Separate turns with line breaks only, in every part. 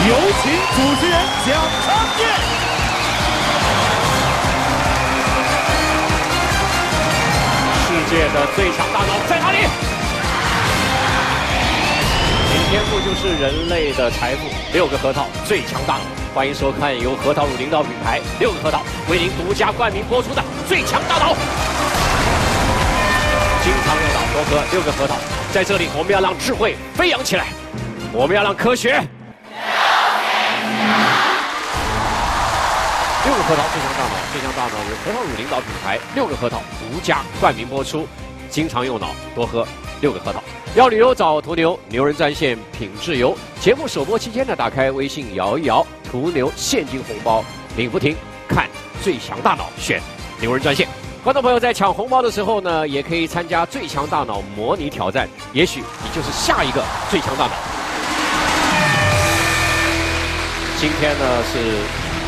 有请主持人蒋昌业。
世界的最强大脑在哪里？你天赋就是人类的财富。6个核桃，最强大脑。欢迎收看由核桃乳领导品牌6个核桃为您独家冠名播出的《最强大脑》。经常用脑多喝6个核桃，在这里我们要让智慧飞扬起来，我们要让科学。6个核桃最强大脑，最强大脑由核桃乳领导品牌6个核桃独家冠名播出。经常用脑多喝6个核桃。要旅游找途牛，牛人专线品质游。节目首播期间呢，打开微信摇一摇，途牛现金红包领不停，看最强大脑选牛人专线。观众朋友在抢红包的时候呢，也可以参加最强大脑模拟挑战，也许你就是下一个最强大脑。今天呢是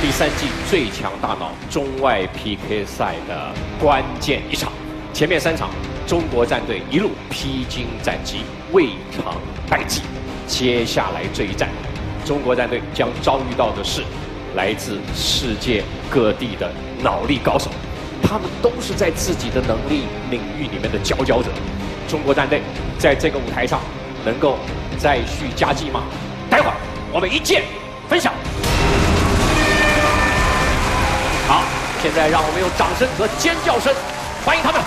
第3季最强大脑中外 PK 赛的关键一场，前面3场中国战队一路披荆斩棘，未尝败绩。接下来这一战，中国战队将遭遇到的是来自世界各地的脑力高手，他们都是在自己的能力领域里面的佼佼者。中国战队在这个舞台上能够再续佳绩吗？待会儿我们一键分享。好，现在让我们用掌声和尖叫声欢迎他们。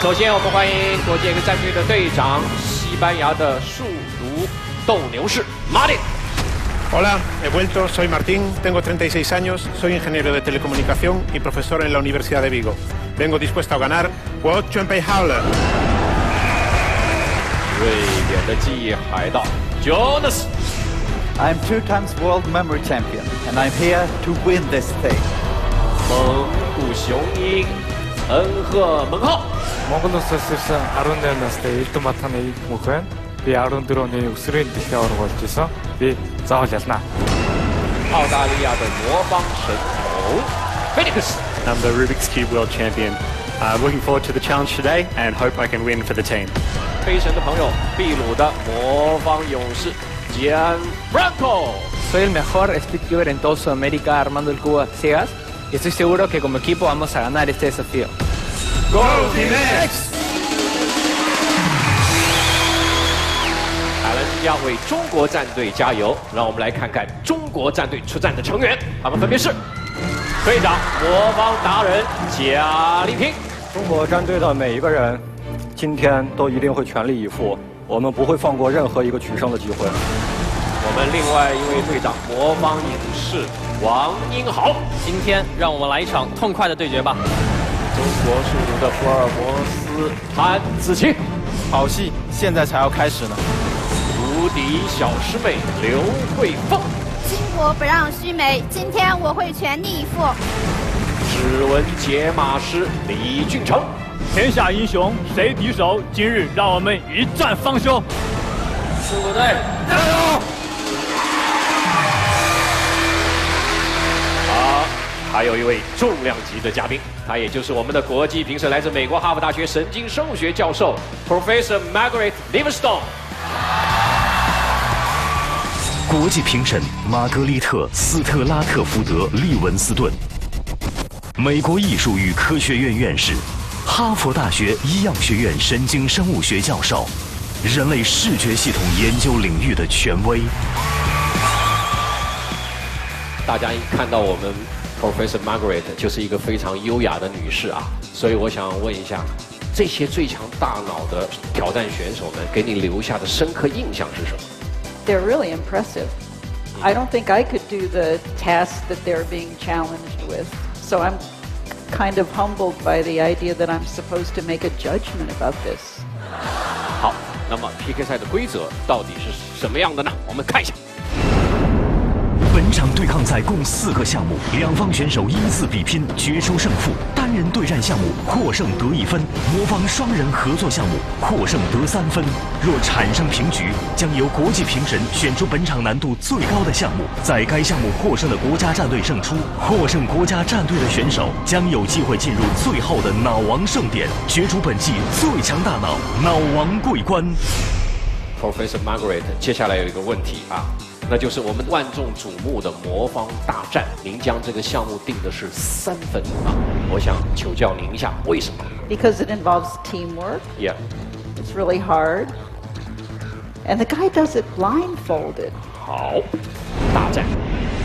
首先，我们欢迎国际 X 战队的队长，西班牙的数独斗牛士 Martin。
Hola, he vuelto, soy Martín, tengo 36 años, soy ingeniero de telecomunicación y profesor en la Universidad de Vigo. Vengo dispuesto a ganar. 我准备好了。
瑞典的记忆海盗 Jonas。
I'm 2 times world memory champion, and I'm here to win this thing.
蒙古雄鹰恩赫蒙浩。
Монголоос ирсэн 14 настай Элдэн Батханы мөнх байна. Би 14-ны өсвөрийн дэлхийн орон болж исэн. Би заавал ялнаа.
澳大利亚的魔方神童 Phoenix。
I'm the Rubik's Cube World Champion. I'm looking forward to the challenge today and hope I can win for the team.
飞神的朋友，秘鲁的魔方勇士 Gianfranco。
Soy el mejor speedcuber en toda Sudamérica armando el cubo a ciegas y estoy seguro que como equipo vamos a ganar este desafío.
Go Team X！
凯伦要为中国战队加油，让我们来看看中国战队出战的成员，他们分别是队长魔方达人贾立平。
中国战队的每一个人，今天都一定会全力以赴，我们不会放过任何一个取胜的机会。
我们另外一位队长魔方影视王英豪。
今天让我们来一场痛快的对决吧。
中国速度的福尔摩斯潘子晴，
好戏现在才要开始呢。
无敌小师妹刘慧凤，
巾帼不让须眉，今天我会全力以赴。
指纹解码师李俊成，
天下英雄谁敌手？今日让我们一战方休。
速度队加油！好。 还有一位重量级的嘉宾，他也就是我们的国际评审，来自美国哈佛大学神经生物学教授 Professor Margaret Livingstone。
国际评审玛格丽特·斯特拉特福德·利文斯顿，美国艺术与科学院院士，哈佛大学医药学院神经生物学教授，人类视觉系统研究领域的权威。
大家看到我们 Professor Margaret 就是一个非常优雅的女士啊，所以我想问一下，这些最强大脑的挑战选手们给你留下的深刻印象是什么
They're really impressive. I don't think I could do the tasks that they're being challenged with. So I'm kind of humbled by the idea that I'm supposed to make a judgment about this.
好，那么 PK 赛的规则到底是什么样的呢？我们看一下。
本场对抗赛共4个项目，两方选手依次比拼，决出胜负。单人对战项目获胜得1分，魔方双人合作项目获胜得3分。若产生平局，将由国际评审选出本场难度最高的项目，在该项目获胜的国家战队胜出。获胜国家战队的选手将有机会进入最后的脑王盛典，角逐本季最强大脑脑王桂冠。
Professor Margaret， 接下来有一个问题啊。那就是我们万众瞩目的魔方大战。您将这个项目定的是3分啊，我想求教您一下，为什么
Because it involves teamwork.？Yeah. It's really hard. And the guy does it blindfolded.
好，大战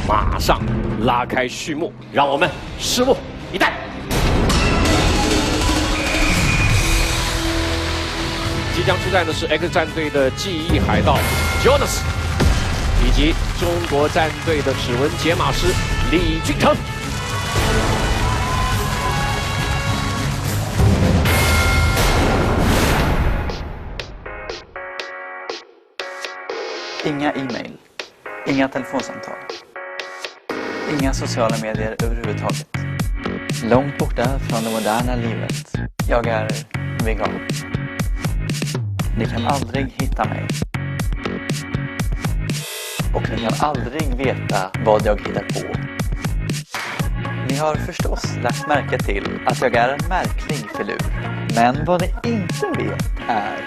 马上拉开序幕，让我们拭目以待。即将出战的是 X 战队的记忆海盗 Jonas， 以及中国战队的指纹解码师李俊成。
Inga e-mail, inga telefonsamtal, inga sociala medier överhuvudtaget. Långt borta från det moderna livet. Jag är vegan. Ni kan aldrig hitta mig. Och ni kan aldrig veta vad jag hittar på. Ni har förstås lagt märke till att jag är en märklig filur. Men vad ni inte vet är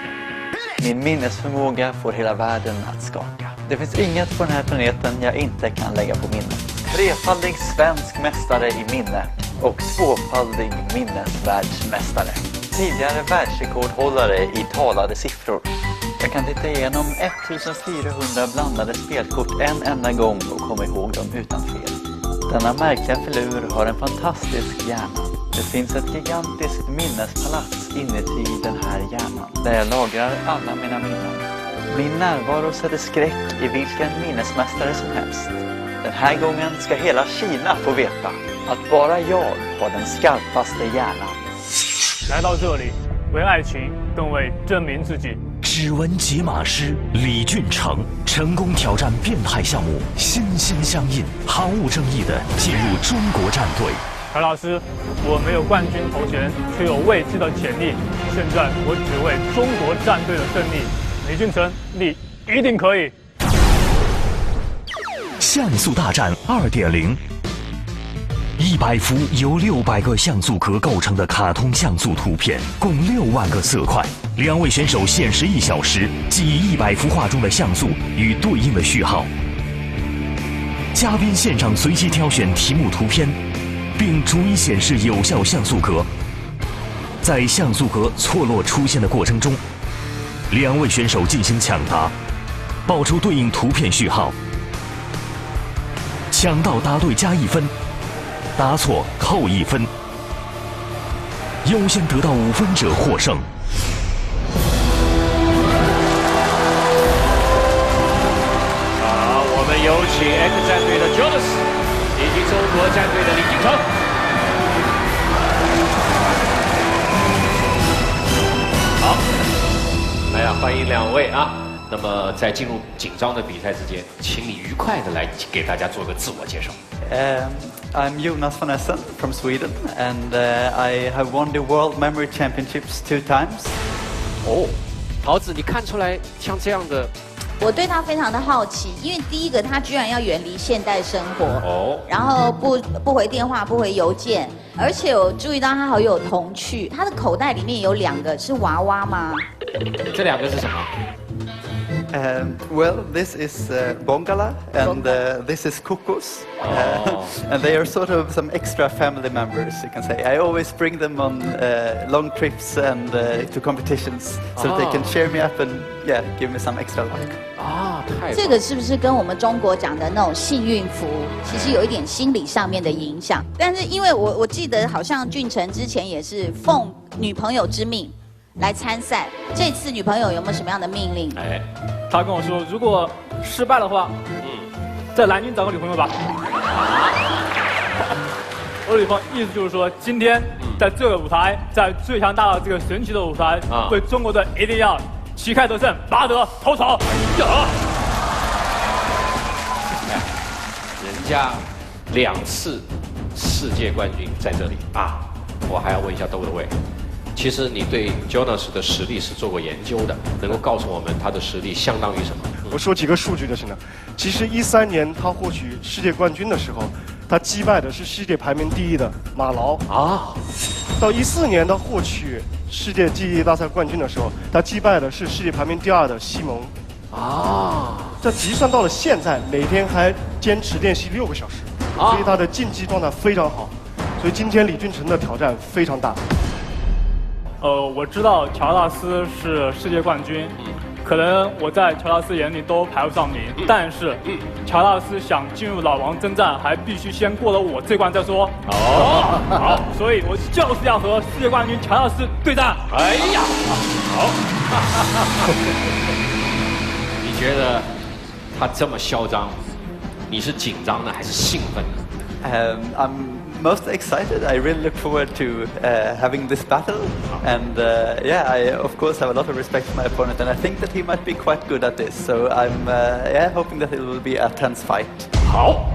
min minnesförmåga får hela världen att skaka. Det finns inget på den här planeten jag inte kan lägga på minnet. Trefaldig svensk mästare i minne och tvåfaldig minnesvärldsmästare. Tidigare världsrekordhållare i talade siffror. Jag kan titta igenom 1400 blandade spelkort en enda gång och komma ihåg dem utan fel. Denna märkliga filur har en fantastisk hjärna. Det finns ett gigantiskt minnespalats inuti den här hjärnan där jag lagrar alla mina minnen. Min närvaro sätter skräck i vilken minnesmästare som helst. Den här gången ska hela Kina få veta att bara jag har den skarpaste hjärnan.
来到这里，为爱情，更为证明自己。
指纹解码师李俊成成功挑战变态项目，心心相印，毫无争议地进入中国战队。
海老师，我没有冠军头衔，却有未知的潜力。现在我只为中国战队的胜利。李俊成，你一定可以！
像素大战2.0，100幅由600个像素格构成的卡通像素图片，共6万个色块。2位选手限时1小时，记100幅画中的像素与对应的序号。嘉宾现场随机挑选题目图片，并逐一显示有效像素格。在像素格错落出现的过程中，2位选手进行抢答，报出对应图片序号。抢到答对加1分，答错扣1分。优先得到5分者获胜。
好，我们有请 X 战队的 Jonas 以及中国战队的李俊成。好，来呀，欢迎2位啊！那么在进入紧张的比赛之间，请你愉快的来给大家做个自我介绍。
I'm Jonas von Essen from Sweden, and I have won the World Memory Championships 2 times.
哦，桃子，你看出来像这样的？
我对他非常的好奇，因为第一个他居然要远离现代生活，
哦，
然后不回电话，不回邮件，而且我注意到他好有童趣，他的口袋里面有2个是娃娃吗？
这2个是什么？
Well, this is Bongala, and this is Kokos. And they are sort of some extra family members, you can say. I always bring them on long trips and to competitions, so that they can cheer me up and give me some extra luck.
啊，太
这个是不是跟我们中国讲的那种幸运符，其实有一点心理上面的影响？但是因为我记得好像俊成之前也是奉女朋友之命来参赛，这次女朋友有没有什么样的命令？
哎，他跟我说，如果失败的话，在南京找个女朋友吧。我的女朋友意思就是说，今天在这个舞台，在最强大的这个神奇的舞台，为中国队一定要旗开得胜，拔得头筹。
人家2次世界冠军在这里啊！我还要问一下窦德伟。 其实你对 Jonas 的实力是做过研究的，能够告诉我们他的实力相当于什么？
我说几个数据就是呢，其实13年他获取世界冠军的时候，他击败的是世界排名第1的马劳啊。到14年他获取世界记忆大赛冠军的时候，他击败的是世界排名第2的西蒙。这计算到了现在，每天还坚持练习6个小时，所以他的竞技状态非常好。所以今天李俊成的挑战非常大。
我知道乔纳斯是世界冠军，可能我在乔纳斯眼里都排不上名，但是乔纳斯想进入老王征战，还必须先过了我这关再说。好，所以我就是要和世界冠军乔纳斯对战。
哎呀，好，你觉得他这么嚣张，你是紧张呢还是兴奋呢
？I'm most excited. I really look forward to having this battle, and yeah, I of course have a lot of respect for my opponent, and I think that he might be quite good at this. So I'm yeah hoping that it will be a tense fight.
好。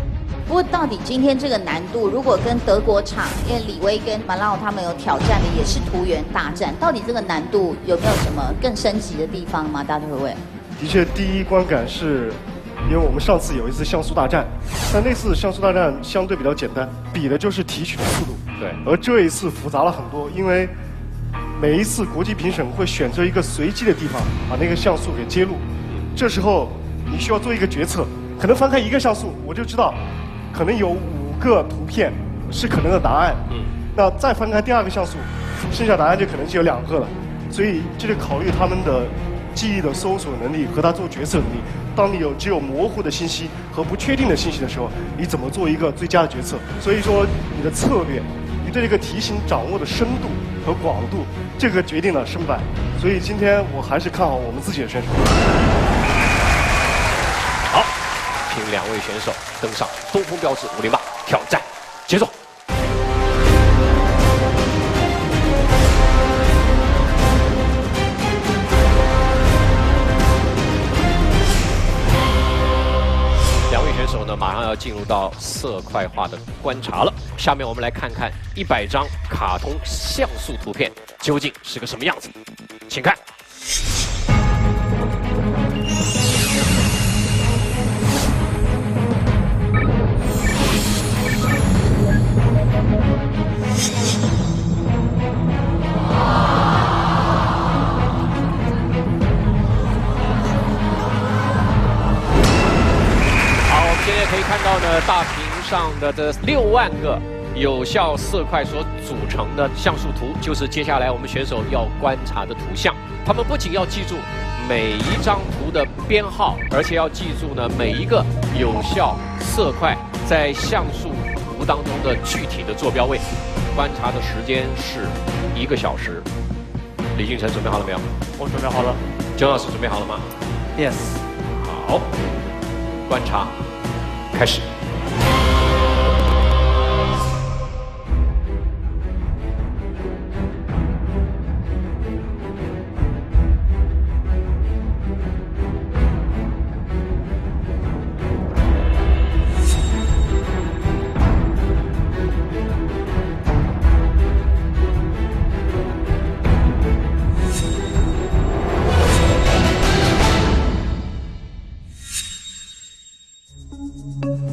不过到底今天这个难度，如果跟德国场，因为李威跟马拉他们有挑战的也是图源大战，到底这个难度有没有什么更升级的地方吗？大家会？
的确，第一观感是。因为我们上次有一次像素大战，但那次像素大战相对比较简单，比的就是提取的速度。
对。
而这一次复杂了很多，因为每一次国际评审会选择一个随机的地方，把那个像素给揭露。这时候你需要做一个决策，可能翻开一个像素，我就知道，可能有5个图片是可能的答案。那再翻开第2个像素，剩下答案就可能只有2个了。所以这就考虑他们的记忆的搜索能力和他做决策能力。当你只有模糊的信息和不确定的信息的时候，你怎么做一个最佳的决策？所以说，你的策略，你对这个题型掌握的深度和广度，这个决定了胜败。所以今天我还是看好我们自己的选手。
好，请2位选手登上东风标致508挑战节奏。马上要进入到色块化的观察了。下面我们来看看100张卡通像素图片究竟是个什么样子，请看。可以看到呢，大屏上的这6万个有效色块所组成的像素图，就是接下来我们选手要观察的图像。他们不仅要记住每一张图的编号，而且要记住呢每一个有效色块在像素图当中的具体的坐标位。观察的时间是1个小时。李俊成准备好了没有？
我准备好了。
姜老师准备好了吗
？Yes。
好，观察。开始。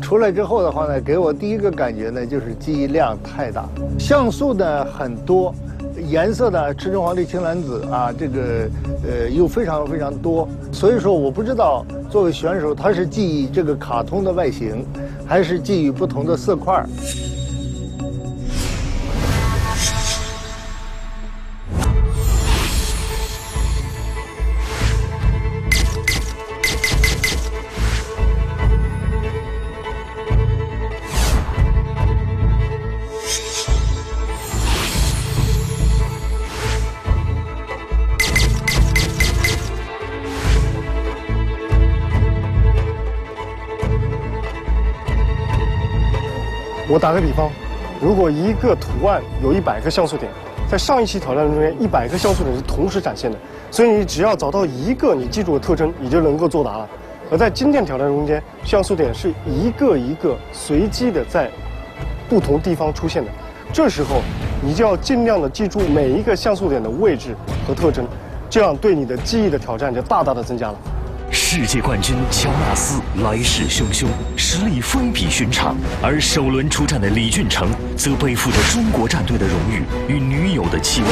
出来之后的话呢，给我第一个感觉呢，就是记忆量太大，像素呢很多，颜色呢赤橙黄绿青蓝紫啊，这个又非常非常多，所以说我不知道作为选手他是记忆这个卡通的外形，还是记忆不同的色块。
我打个比方，如果一个图案有100个像素点，在上一期挑战中间，100个像素点是同时展现的，所以你只要找到一个你记住的特征，你就能够作答了。而在今天挑战中间，像素点是一个一个随机的在不同地方出现的，这时候你就要尽量的记住每一个像素点的位置和特征，这样对你的记忆的挑战就大大的增加了。
世界冠军乔纳斯来势汹汹，实力非比寻常，而首轮出战的李俊成则背负着中国战队的荣誉与女友的期望，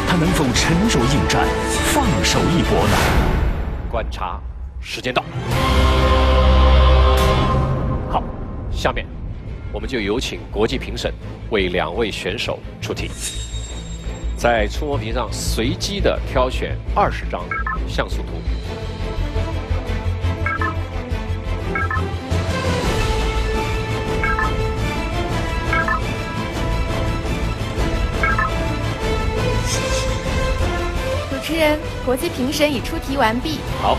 他能否沉着应战，放手一搏呢？
观察时间到。好，下面我们就有请国际评审为2位选手出题，在触摸屏上随机的挑选20张像素图。
主持人，国际评审已出题完毕。
好，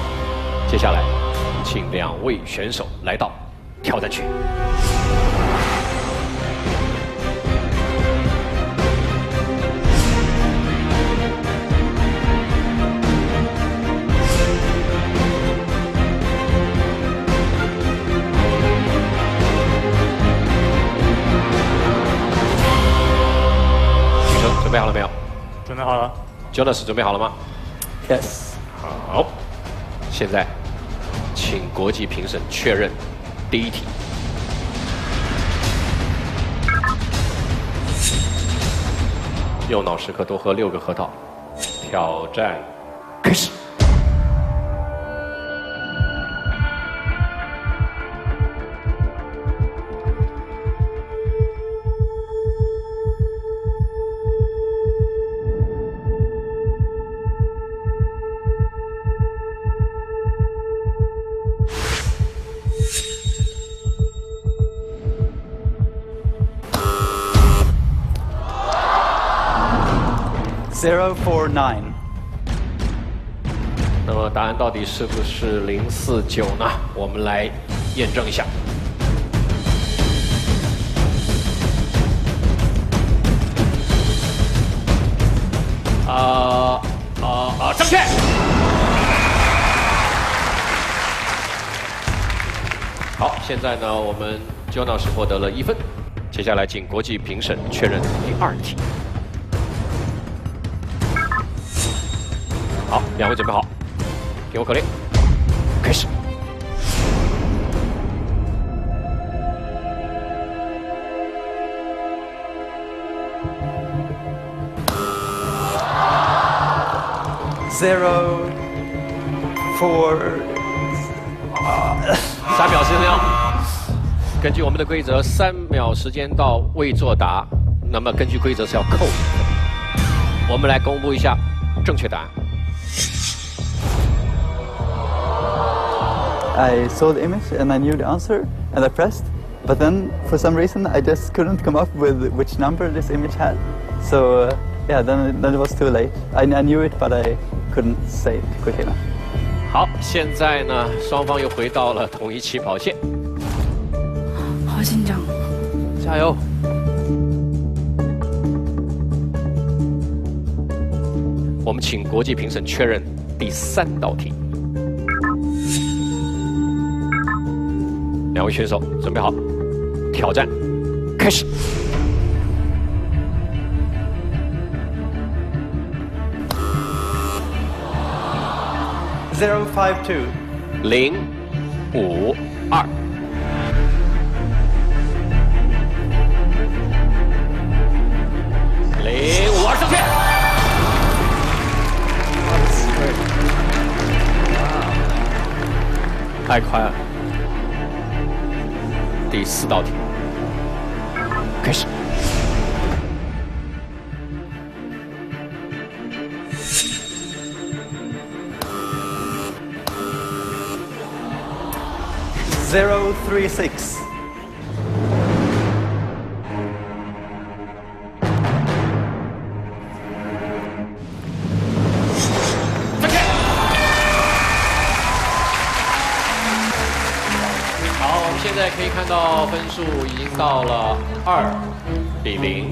接下来请2位选手来到挑战区。女生准备好了没有？
准备好了。
Jonas 准备好了吗
？Yes。
好，现在请国际评审确认第一题。右脑时刻多喝6个核桃。挑战开始。
049。
那么答案到底是不是049呢？我们来验证一下。正确。好，现在呢，我们 Jonas 获得了1分。接下来请国际评审确认第2题。好，2位准备好，听我口令，开始。
0 4
3秒时间哦。根据我们的规则，3秒时间到未作答，那么根据规则是要扣1分。我们来公布一下正确答案。
I saw the image and I knew the answer and I pressed, but then for some reason I just couldn't come up with which number this image had. So yeah, then it was too late. I knew it, but I couldn't say it quick enough.
好，现在呢，双方又回到了同一起跑线。
好紧张，
加油！
我们请国际评审确认第3道题。2位选手准备好，挑战开始。
052。
052。052正确。太快了。第4道题，开始。
036。
现在可以看到分数已经到了2-0。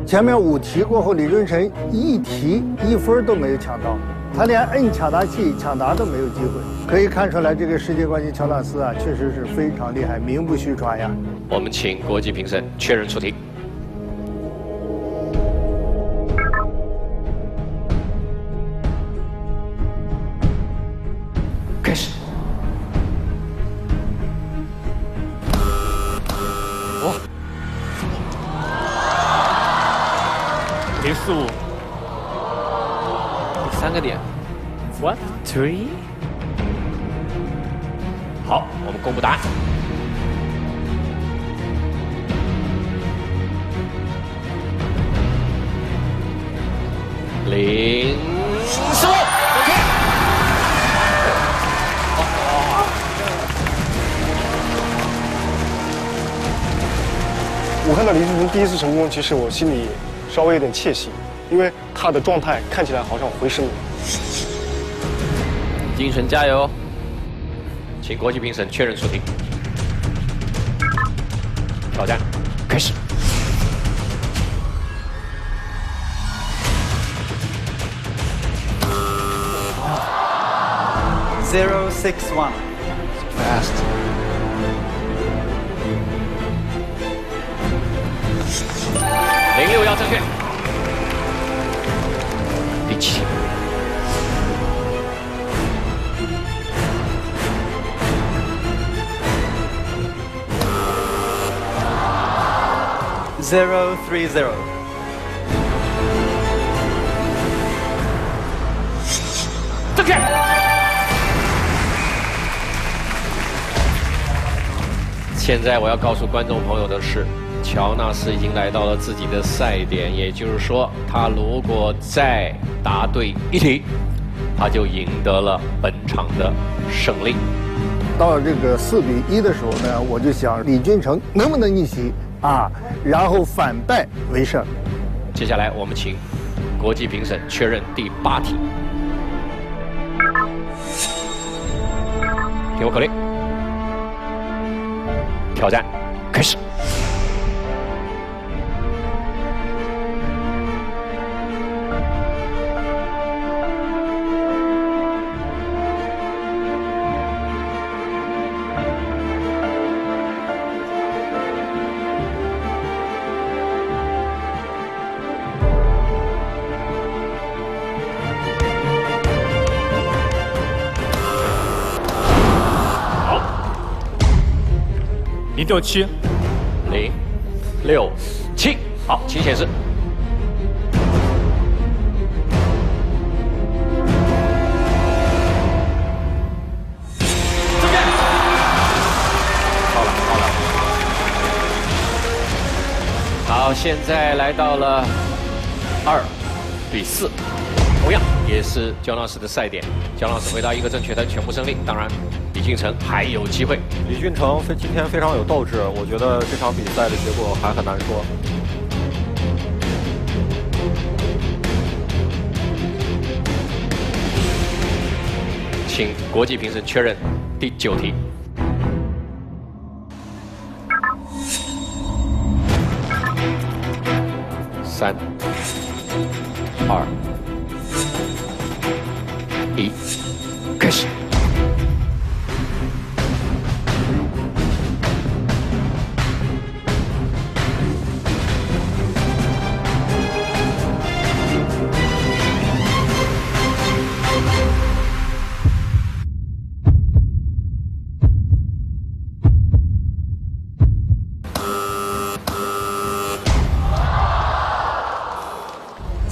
前面5题过后，李润晨1题1分都没有抢到，他连摁抢答器抢答都没有机会。可以看出来，这个世界冠军乔纳斯啊，确实是非常厉害，名不虚传呀。
我们请国际评审确认出题。开始。哇
题45。
3个点。What? 3?
好，我们公布答案。0-15 ，OK。
我看到李俊成第一次成功，其实我心里稍微有点窃喜，因为他的状态看起来好像回升了。
精神加油！
请国际评审确认出题。挑战开始。
061.
Fast. 061正确。第7。
030.
正确。现在我要告诉观众朋友的是，乔纳斯已经来到了自己的赛点，也就是说，他如果再答对1题，他就赢得了本场的胜利。
到这个4比1的时候呢，我就想李俊成能不能逆袭啊，然后反败为胜。
接下来我们请国际评审确认第8题。听我口令，挑战开始。
067。
067，好，请显示。正确。好了。好，现在来到了2比4，同样也是焦老师的赛点。焦老师回答一个正确的全部胜利，当然李俊成还有机会。
李俊成今天非常有斗志，我觉得这场比赛的结果还很难说。
请国际评审确认第9题。3、2、1，开始。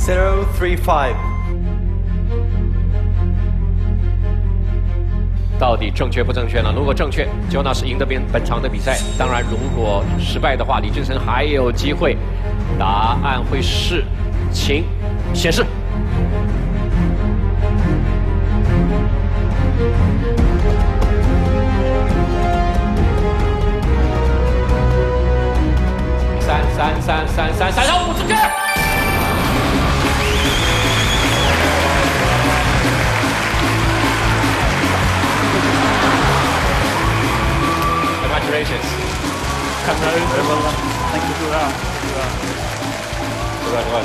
035.
到底正确不正确呢？如果正确，焦纳斯赢得本场的比赛。当然，如果失败的话，李俊成还有机会。答案会是，请显示。335，正确。Congratulations！
看来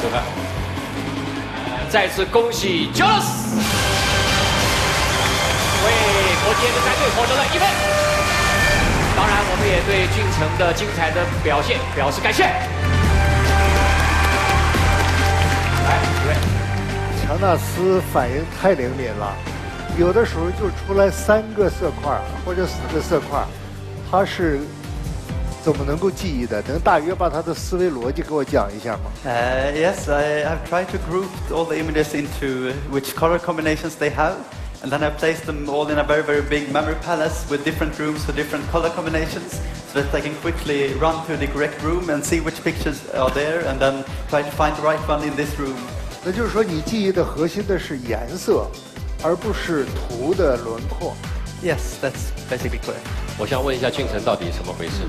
对吧？再次恭喜 Jonas， 为国际联赛队获得了1分。当然，我们也对俊成的精彩的表现表示感谢。来，主任，
乔纳斯反应太灵敏了，有的时候就出来3个色块或者4个色块，他是怎么能够记忆的？能大约把他的思维逻辑给我讲一下吗？
Yes, I've tried to group all the images into which color combinations they have, and then I've placed them all in a very, very big memory palace with different rooms for different color combinations, so that I can quickly run through the correct room and see which pictures are there, and then try to find the right one in this room.
那就是说，你记忆的核心的是颜色，而不是图的轮廓。
Yes, that's basically correct.
我想问一下俊成到底怎么回事？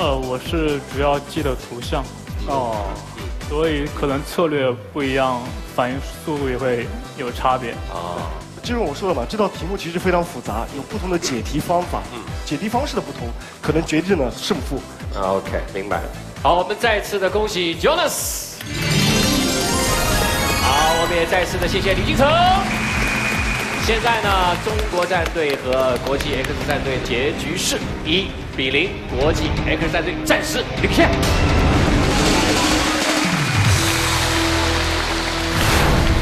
我是主要记的图像，所以可能策略不一样，反应速度也会有差别。
就是我说了嘛，这道题目其实非常复杂，有不同的解题方法，解题方式的不同，可能决定了胜负。
OK， 明白了。好，我们再次的恭喜 Jonas。好，我们也再次的谢谢李金城。现在呢，中国战队和国际 X 战队结局是1-0，国际 X 战队暂时领先。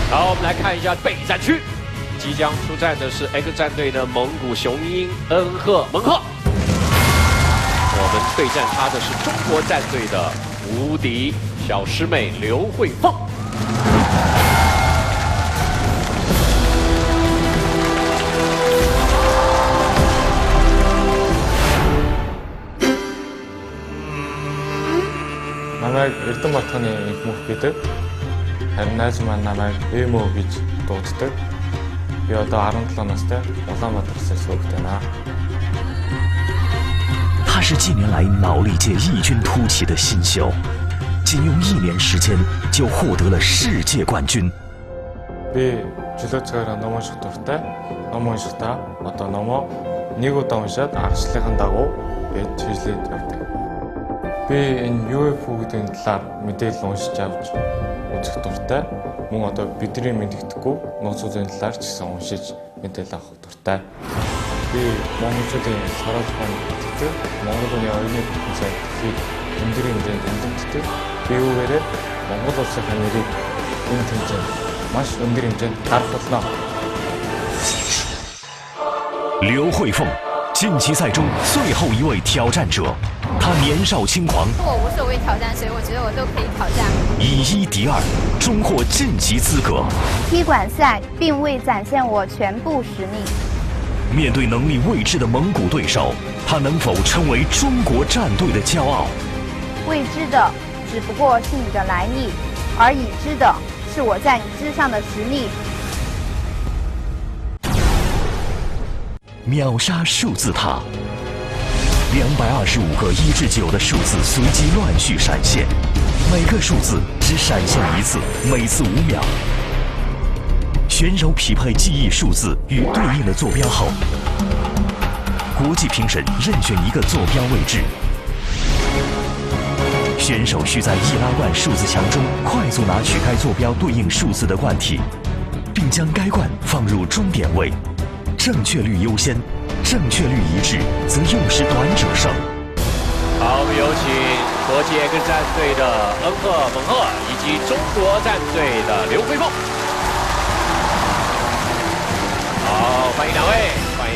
好，我们来看一下备战区，即将出战的是 X 战队的蒙古雄鹰恩赫蒙赫。我们对战他的是中国战队的无敌小师妹刘慧凤。
Намайг Эрдэнэбатханы их мөх гэдэг. Харин найз маань намайг Эмо гэж дууддаг. Би одоо 17 настай Улаанбаатараас сурагч байна.
他是近年来脑力界异军突起的新秀，仅用1年时间就获得了世界冠军。
Би чөлөө цагаараа ном унших дуртай. Ном уншихдаа одоо номоо нэг удаа уншаад аргачлалын дагуу бид чиглэлд явдаг. Би энэ UFO гэдэг талаар мэдээлэл уншиж авч үзэх дуртай. Мөн одоо бидний мэддэхгүй нууцуудын талаар ч гэсэн уншиж мэдээлэл авах дуртай. Би монголчуудын саруулгын мэддэг. Монголын оюуны бүтцийг өндөр хэмжээнд хэмжигддэг. Би үүгээрээ Монгол улсын нэрийг энэ хэмжээнд маш өндөр хэмжээнд гарах болно.
刘慧凤，晋级赛中最后一位挑战者，她年少轻狂，
我无所谓挑战谁，我觉得我都可以挑战。
以1敌2，终获晋级资格。
踢馆赛并未展现我全部实力。
面对能力未知的蒙古对手，她能否成为中国战队的骄傲？
未知的只不过是你的来历，而已知的是我在你之上的实力。
秒杀数字塔，225个1至9的数字随机乱序闪现，每个数字只闪现1次，每次5秒。选手匹配记忆数字与对应的坐标后，国际评审任选一个坐标位置。选手需在易拉罐数字墙中快速拿取该坐标对应数字的罐体，并将该罐放入终点位。 正确率优先，正确率一致则用时短者胜。
好，我们有请国际 X 战队的恩赫蒙赫以及中国战队的刘慧凤。好，欢迎两位，欢迎。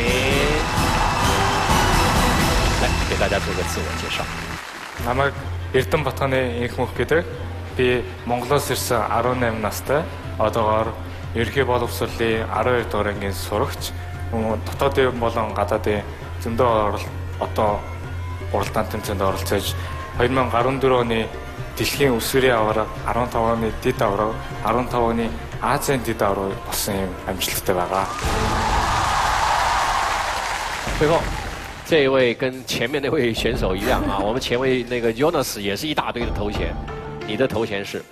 来，给大家做个自我介绍。
Намайг Эрдэнэбатханы их мөх гэдэг. Би Монголоос ирсэн 18 настай. Одоогоор ерөнхий боловсролын 12 дугаар ангийн сурагч. Дотоодын болон гадаадын зөндөө одоо уралдаан тэмцээнд оролцож 2014 оны дэлхийн өсвөрийн аварга 15 оны дэд аварга 15 оны Азийн дэд аварга болсон юм амжилттай байгаа.
慧凤，这一位跟前面那位选手一样啊，我们前位那个 Jonas 也是一大堆的头衔，你的头衔是？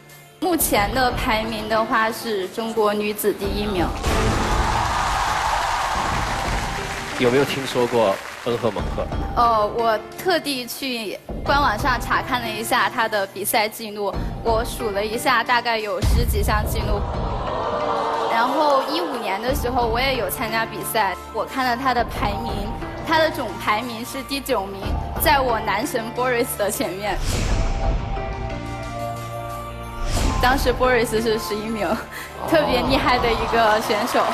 目前的排名的话是中国女子第1名。
有没有听说过恩赫蒙赫？
我特地去官网上查看了一下她的比赛记录，我数了一下，大概有10几项记录。然后15年的时候，我也有参加比赛，我看了她的排名，她的总排名是第9名，在我男神 Boris 的前面。当时 Boris 是11名，特别厉害的一个选手。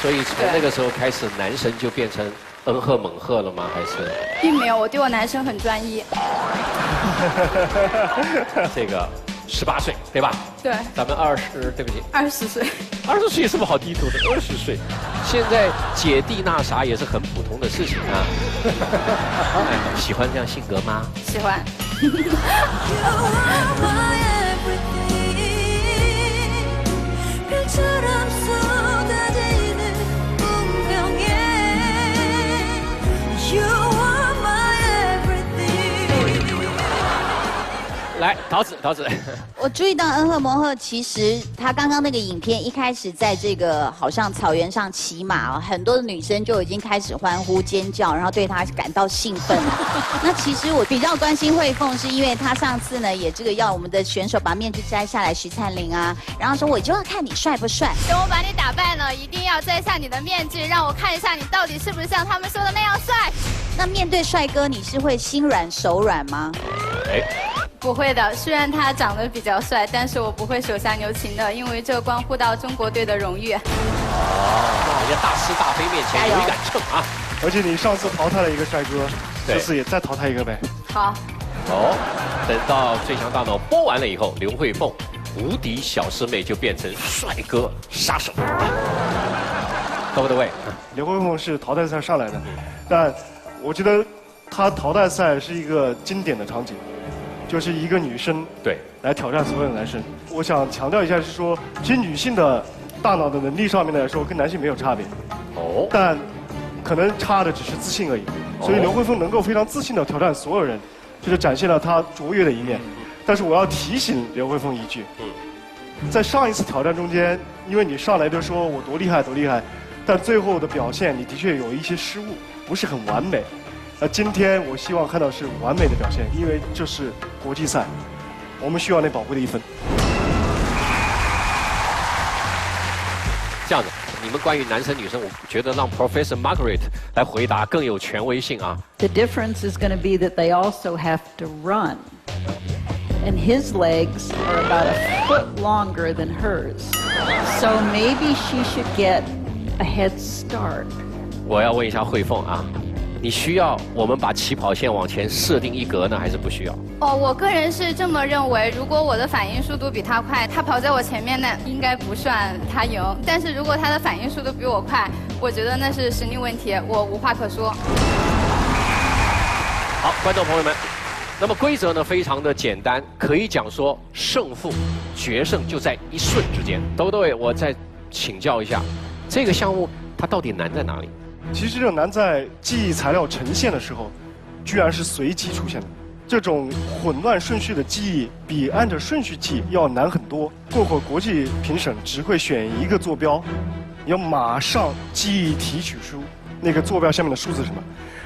所以从那个时候开始，男神就变成恩赫猛赫了吗？还是？
并没有，我对我男生很专一。
这个18岁对吧？
对。
咱们对不起
，20岁。
20岁是不是好低头的？20岁，现在姐弟那啥也是很普通的事情啊。喜欢这样性格吗？
喜欢。
来，桃子，
我注意到恩赫蒙赫，其实他刚刚那个影片一开始在这个好像草原上骑马哦，很多的女生就已经开始欢呼尖叫，然后对他感到兴奋了。那其实我比较关心慧凤，是因为他上次呢也这个要我们的选手把面具摘下来，徐灿玲啊，然后说我就要看你帅不帅。
等我把你打败了，一定要摘下你的面具，让我看一下你到底是不是像他们说的那样帅。
那面对帅哥，你是会心软手软吗？
不会的，虽然他长得比较帅，但是我不会手下留情的，因为这关乎到中国队的荣誉。
哦，人家大是大非面前有一杆秤啊！
而且你上次淘汰了一个帅哥，这次也再淘汰一个呗。
好。
哦，等到最强大脑播完了以后，刘慧凤无敌小师妹就变成帅哥杀手，对不对？
刘慧凤是淘汰赛上来的，但我觉得她淘汰赛是一个经典的场景。 就是一个女生
对
来挑战所有的男生。我想强调一下，是说其实女性的大脑的能力上面来说，跟男性没有差别。
哦。
但可能差的只是自信而已。所以刘慧凤能够非常自信地挑战所有人，就是展现了她卓越的一面。但是我要提醒刘慧凤一句，在上一次挑战中间，因为你上来就说我多厉害多厉害，但最后的表现你的确有一些失误，不是很完美。 今天我希望看到是完美的表现，因为这是国际赛，我们需要那宝贵的1分。
这样子，你们关于男生女生，我觉得让 Professor Margaret 来回答更有权威性啊。
The difference is going to be that they also have to run, and his legs are about a foot longer than hers, so maybe she should get a head start.
我要问一下慧凤啊。 你需要我们把起跑线往前设定1格呢，还是不需要？
哦，我个人是这么认为。如果我的反应速度比他快，他跑在我前面，那应该不算他赢。但是如果他的反应速度比我快，我觉得那是实力问题，我无话可说。
好，观众朋友们，那么规则呢非常的简单，可以讲说胜负决胜就在1瞬之间。豆豆，我再请教一下，这个项目它到底难在哪里？
其实这个难在记忆材料呈现的时候，居然是随机出现的。这种混乱顺序的记忆比按照顺序记要难很多。过会国际评审只会选一个坐标，你要马上记忆提取出那个坐标下面的数字是什么，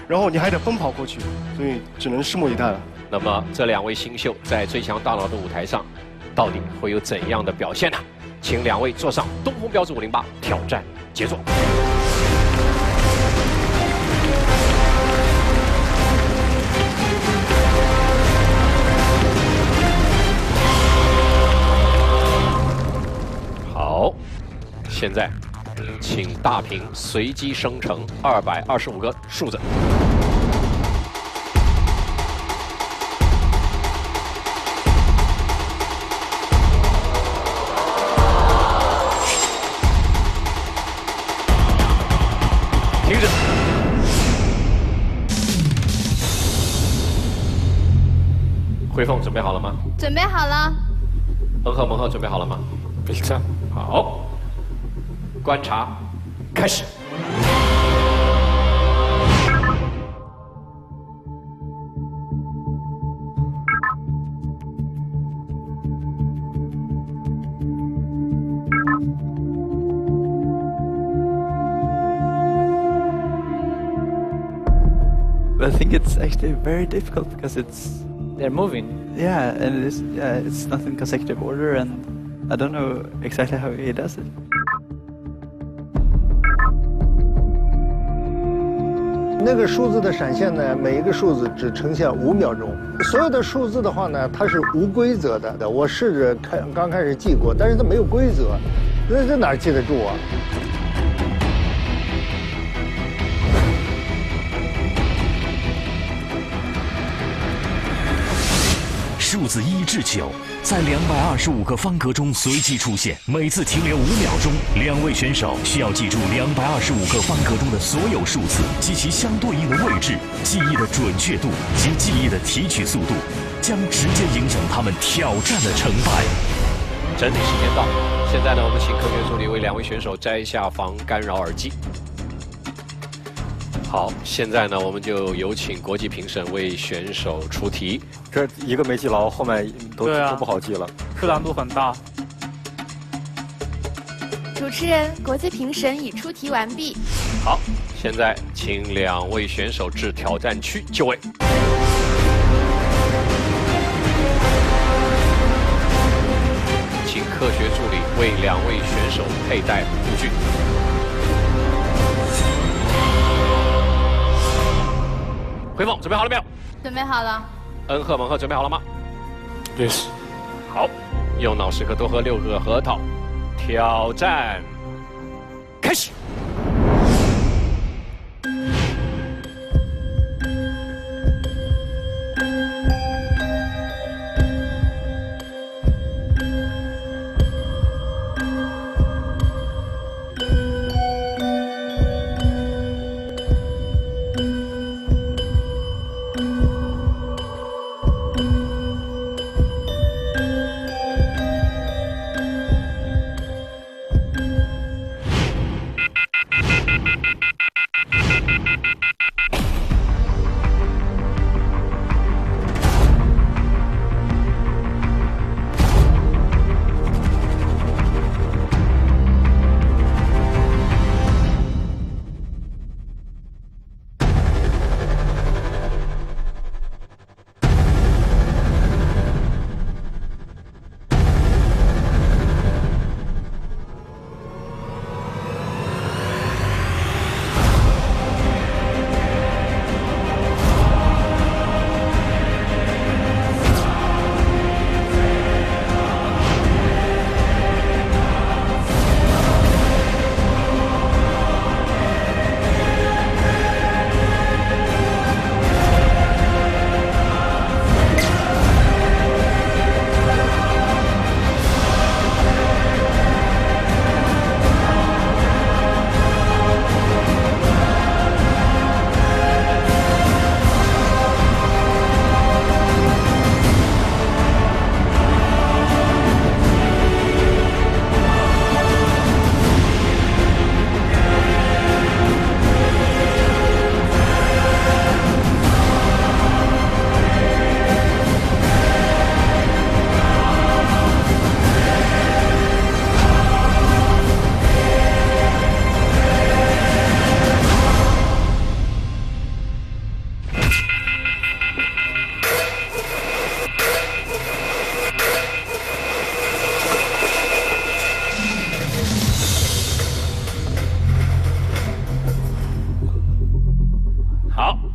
然后你还得奔跑过去，所以只能拭目以待了。
那么这2位新秀在最强大脑的舞台上，到底会有怎样的表现呢？请2位坐上东风标致508挑战杰作。 好，现在请大屏随机生成225个数字。停止。慧凤准备好了吗？
准备好了。
恩赫蒙赫准备好了吗？ 好，观察，开始。
I think it's actually very difficult because
they're moving.
Yeah, and it's not in consecutive order, and I don't know exactly how he does it.
那个数字的闪现呢，每一个数字只呈现5秒钟。所有的数字的话呢，它是无规则的。我试着刚开始记过，但是它没有规则，那哪记得住啊？
数字1至9，在225个方格中随机出现，每次停留5秒钟。2位选手需要记住225个方格中的所有数字及其相对应的位置，记忆的准确度及记忆的提取速度，将直接影响他们挑战的成败。
整理时间到，现在呢，我们请科学助理为2位选手摘下防干扰耳机。好，现在呢，我们就有请国际评审为选手出题。
这一个没记牢，后面都不好记了，
难度很大。
主持人，国际评审已出题完毕。
好，现在请2位选手至挑战区就位。请科学助理为2位选手佩戴护具。回凤准备好了没有？
准备好了。
恩赫蒙赫准备好了吗
？Yes。
好，右脑10颗多喝6个核桃，挑战开始。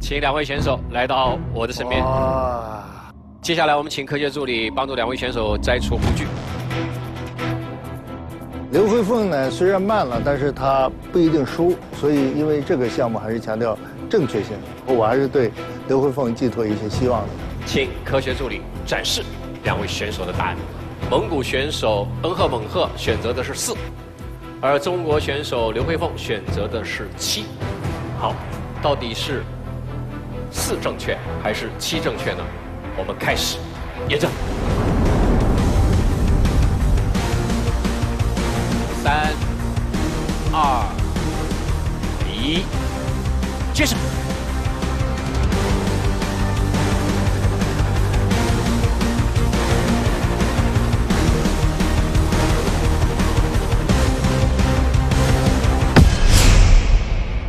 请2位选手来到我的身边。接下来我们请科学助理帮助2位选手摘除护具。
刘慧凤呢，虽然慢了，但是她不一定输，所以因为这个项目还是强调正确性，我还是对刘慧凤寄托一些希望的。
请科学助理展示2位选手的答案。蒙古选手恩赫蒙赫选择的是4，而中国选手刘慧凤选择的是7。好，到底是4正确还是7正确呢？我们开始验证。3、2、1，接上。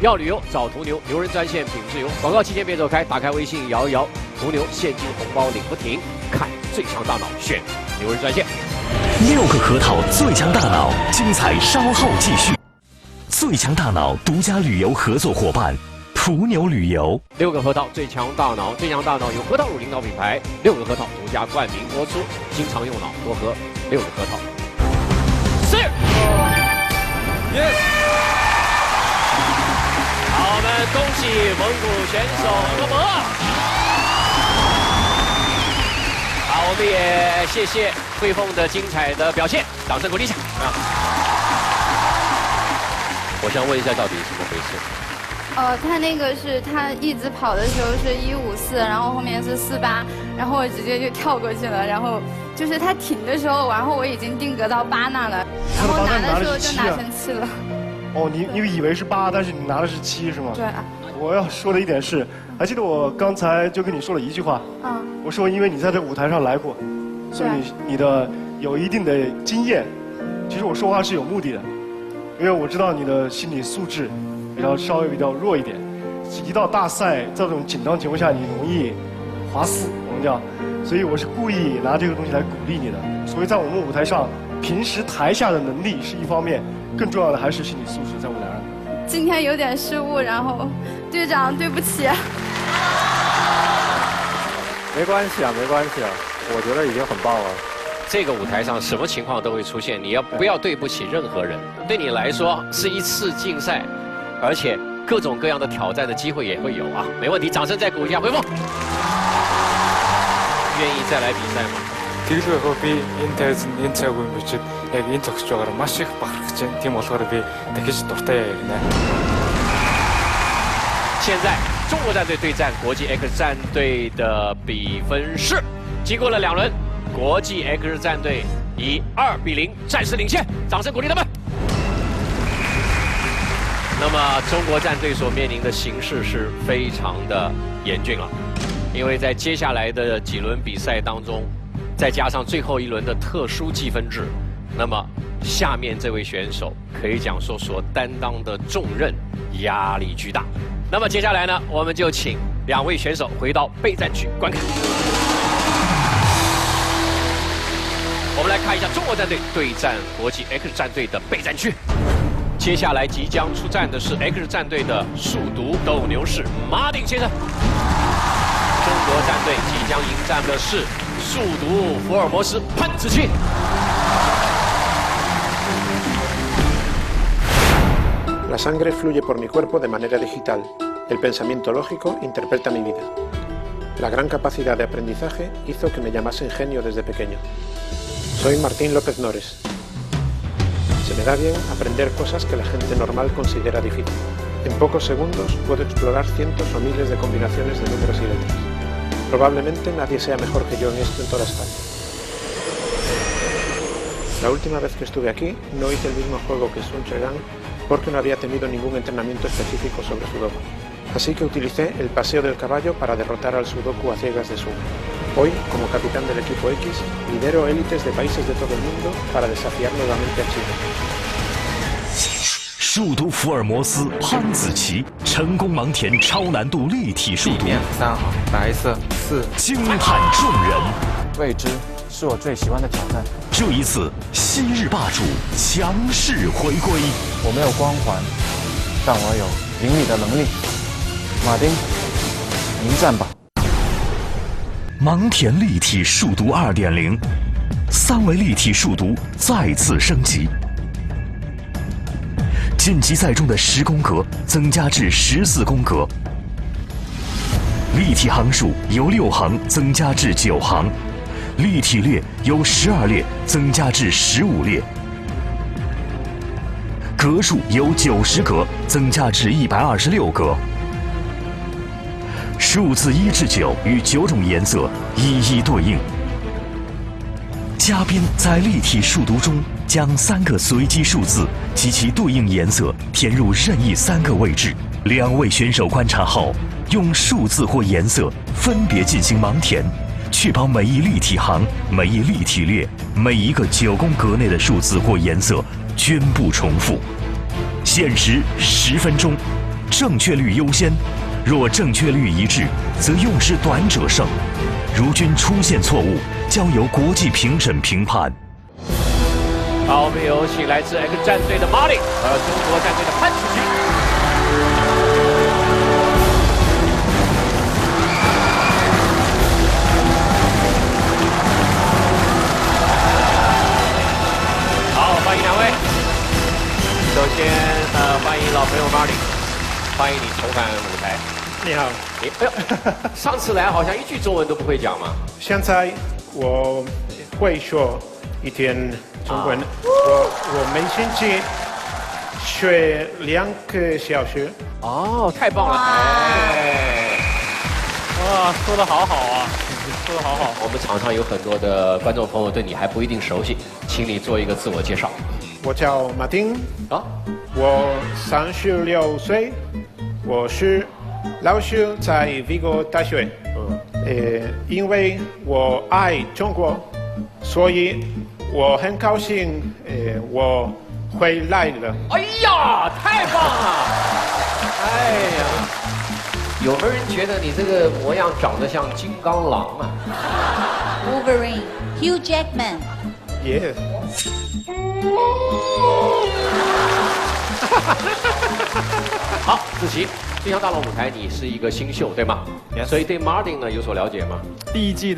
要旅游找途牛，牛人专线品质游。广告期间别走开，打开微信摇一摇，途牛现金红包领不停。看最强大脑，选牛人专线。
6个核桃最强大脑，精彩稍后继续。最强大脑独家旅游合作伙伴途牛旅游。
6个核桃最强大脑，最强大脑由核桃乳领导品牌6个核桃独家冠名播出。经常用脑，多喝6个核桃。是。Yes。好，我们恭喜蒙古选手恩赫蒙赫。好，我我们也谢谢慧凤的精彩的表现，掌声鼓励一下啊！我想问一下，到底怎么回事？
他那个是他一直跑的时候是154，然后后面是48，然后我直接就跳过去了，然后就是他停的时候，然后我已经定格到8那了，然后拿的时候就拿成7了。
哦，你以为是8，但是你拿的是7是吗？
对。
我要说的一点是，还记得我刚才就跟你说了一句话，我说因为你在这舞台上来过，所以你的有一定的经验。其实我说话是有目的的，因为我知道你的心理素质稍微比较弱一点，一到大赛这种紧张情况下，你容易滑死，我们叫，所以我是故意拿这个东西来鼓励你的。所以在我们舞台上，平时台下的能力是一方面，更重要的还是心理素质在舞台上。
今天有点失误，然后队长对不起。
没关系啊，没关系啊，我觉得已经很棒了。
这个舞台上什么情况都会出现，你不要对不起任何人。对你来说是一次竞赛，而且各种各样的挑战的机会也会有啊，没问题，掌声再鼓励一下慧凤。愿意再来比赛吗？
Тэгэлгүй би энэ тайзанд энэ цаг үе бичиж яг энэ зогсож байгаагаар маш их бахархаж байна. Тийм болохоор би дахиж дуртай ярина.
现在中国战队对战国际 X 战队的比分是，经过了2轮，国际 X 战队以2-0暂时领先，掌声鼓励他们。那么中国战队所面临的形势是非常的严峻了，因为在接下来的几轮比赛当中。 再加上最后一轮的特殊计分制，那么下面这位选手可以讲说所担当的重任压力巨大。那么接下来呢，我们就请2位选手回到备战区观看。我们来看一下中国战队对战国际 X 战队的备战区。接下来即将出战的是 X 战队的速读斗牛士马丁先生。中国战队即将迎战的是。 速读福尔摩斯潘子琪。
La sangre fluye por mi cuerpo de manera digital. El pensamiento lógico interpreta mi vida. La gran capacidad de aprendizaje hizo que me llamasen genio desde pequeño. Soy Martín López Nores. Se me da bien aprender cosas que la gente normal considera difícil. En pocos segundos puedo explorar cientos o miles de combinaciones de números y letras. Probablemente nadie sea mejor que yo en esto en toda España. La última vez que estuve aquí no hice el mismo juego que Sun Chegan porque no había tenido ningún entrenamiento específico sobre Sudoku. Así que utilicé el paseo del caballo para derrotar al Sudoku a ciegas de Sun. Hoy, como capitán del equipo X, lidero élites de países de todo el mundo para desafiar nuevamente a China.
速读福尔摩斯潘子琪成功盲填超难度立体速读。
3号，白色4。
惊叹众人，
未知是我最喜欢的挑战。
这一次，昔日霸主强势回归。
我没有光环，但我有赢你的能力。马丁，迎战吧！
盲填立体速读2.0，3维立体速读再次升级。 晋级赛中的10宫格增加至14宫格，立体行数由6行增加至9行，立体列由12列增加至15列，格数由90格增加至126格，数字1至9与9种颜色一一对应。嘉宾在立体速读中。 将3个随机数字及其对应颜色填入任意3个位置。2位选手观察后，用数字或颜色分别进行盲填，确保每一立体行、每一立体列、每一个9宫格内的数字或颜色均不重复。限时10分钟，正确率优先。若正确率一致，则用时短者胜。如均出现错误，交由国际评审评判。
好，我们有请来自 X 战队的马里和中国战队的潘子琪。好，欢迎2位。首先，欢迎老朋友马里，欢迎你重返舞台。
你好。
哎呦，上次来好像一句中文都不会讲嘛。
现在我会说一点中文。我每星期学2个小时。
哦，太棒了！哎，
哇，说得好好啊，说得好好。
我们场上有很多的观众朋友对你还不一定熟悉，请你做一个自我介绍。
我叫马丁，我36岁，我是老师在 Vigo 大学。因为我爱中国，所以我很高兴，我回来了。
哎呀，太棒了！哎呀，有没有人觉得你这个模样长得像金刚狼啊
Wolverine, Hugh Jackman.
Yeah.
好，子琪，最强大脑舞台，你是一个新秀，对吗？
Yes.
所以对 Martin 呢有所了解吗？
第一季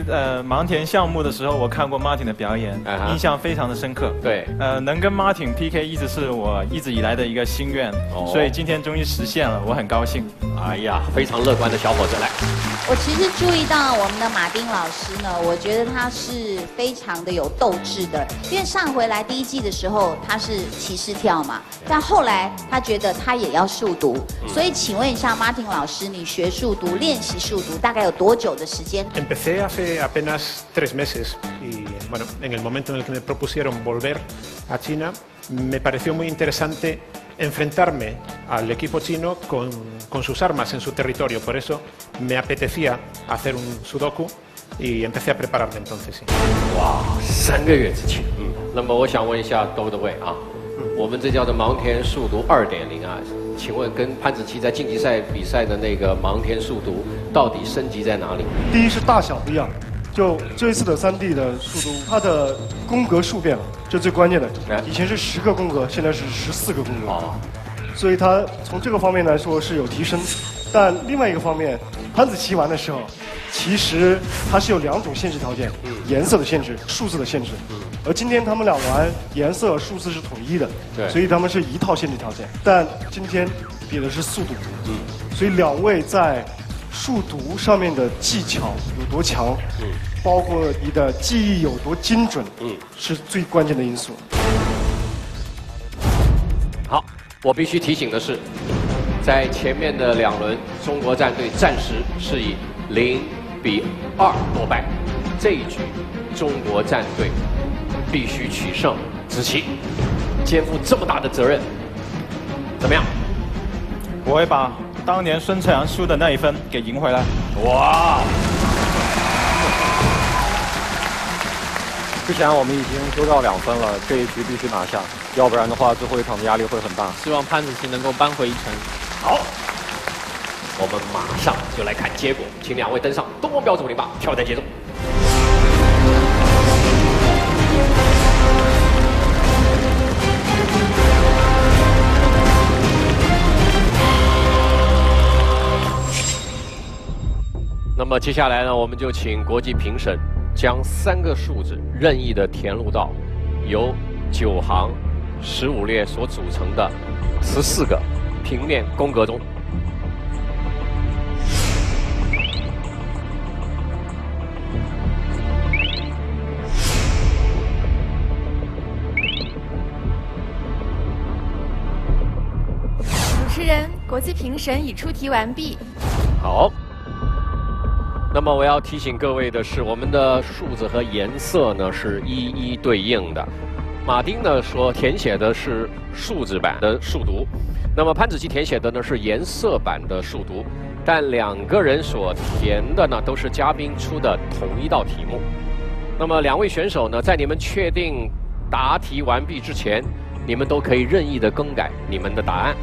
盲田项目的时候，我看过 Martin 的表演，印象非常的深刻。
对，
能跟 Martin PK 一直是我一直以来的一个心愿，所以今天终于实现了，我很高兴。
哎呀，非常乐观的小伙子来。
我其实注意到我们的马丁老师呢，我觉得他是非常的有斗志的，因为上回来第一季的时候他是骑士跳嘛，但后来他觉得他也要速读，所以请问一下马丁老师，你学速读、练习速读大概有多久的时间？
Empecé hace apenas 3 meses y bueno, en el momento en el que me propusieron volver a China, me pareció muy interesante enfrentarme al equipo chino con sus armas en su territorio. Por eso me apetecía hacer un sudoku y empecé a prepararme entonces. Sí.
哇，3个月之前。那么我想问一下兜的位啊，我们这叫做盲田速读2.0啊，请问跟潘子琪在晋级赛比赛的那个盲田速读到底升级在哪里？
第一是大小不一样，就这一次的3D 的速读，它的宫格数变了，这最关键的。以前是10个宫格，现在是14个宫格。哦。所以它从这个方面来说是有提升，但另外一个方面，潘子琪玩的时候，其实它是有2种限制条件，颜色的限制、数字的限制。而今天他们俩玩颜色、数字是统一的，所以他们是一套限制条件。但今天比的是速读，所以2位在速读上面的技巧有多强，包括你的记忆有多精准，是最关键的因素。
好，我必须提醒的是，在前面的2轮，中国战队暂时是以0比2落败。这一局，中国战队必须取胜。子琪肩负这么大的责任，怎么样？
我会把当年孙策阳输的那1分给赢回来。
哇！
之前我们已经丢掉2分了，这一局必须拿下，要不然的话最后一场的压力会很大。
希望潘子琪能够扳回一城。
好，我们马上就来看结果，请2位登上东方标准50吧，跳带节奏。那么接下来呢，我们就请国际评审将3个数字任意的填入到由9行15列所组成的14个平面宫格中。
主持人，国际评审已出题完毕。
好。那么我要提醒各位的是，我们的数字和颜色呢是一一对应的。马丁呢说填写的是数字版的速读，那么潘子琪填写的呢是颜色版的速读，但2个人所填的呢都是嘉宾出的同一道题目。那么2位选手呢，在你们确定答题完毕之前，你们都可以任意的更改你们的答案。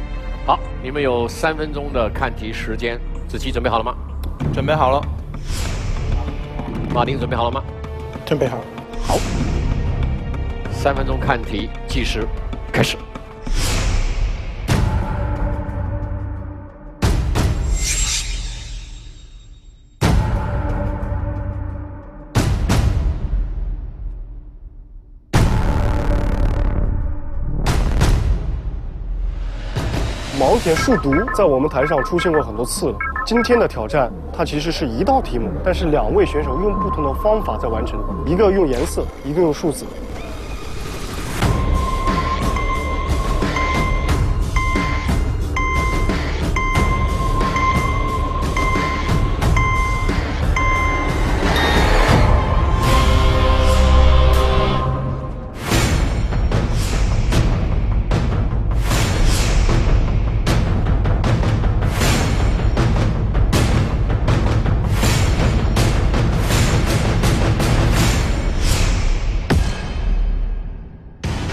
好，你们有3分钟的看题时间。子琪准备好了吗？
准备好了。
马丁准备好了吗？
准备好。
好，3分钟看题计时开始。
盲田速读在我们台上出现过很多次了，今天的挑战，它其实是一道题目，但是2位选手用不同的方法在完成，一个用颜色，一个用数字。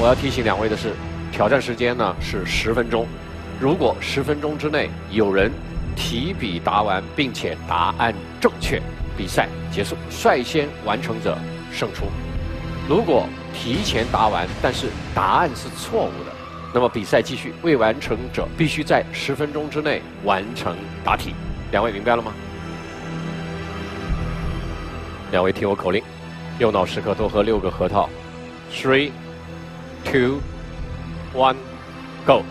我要提醒2位的是，挑战时间呢是10分钟。如果10分钟之内有人提笔答完，并且答案正确，比赛结束，率先完成者胜出。如果提前答完，但是答案是错误的，那么比赛继续，未完成者必须在10分钟之内完成答题。2位明白了吗？2位听我口令，右脑时刻多喝6个核桃。3、2、1 ，Go！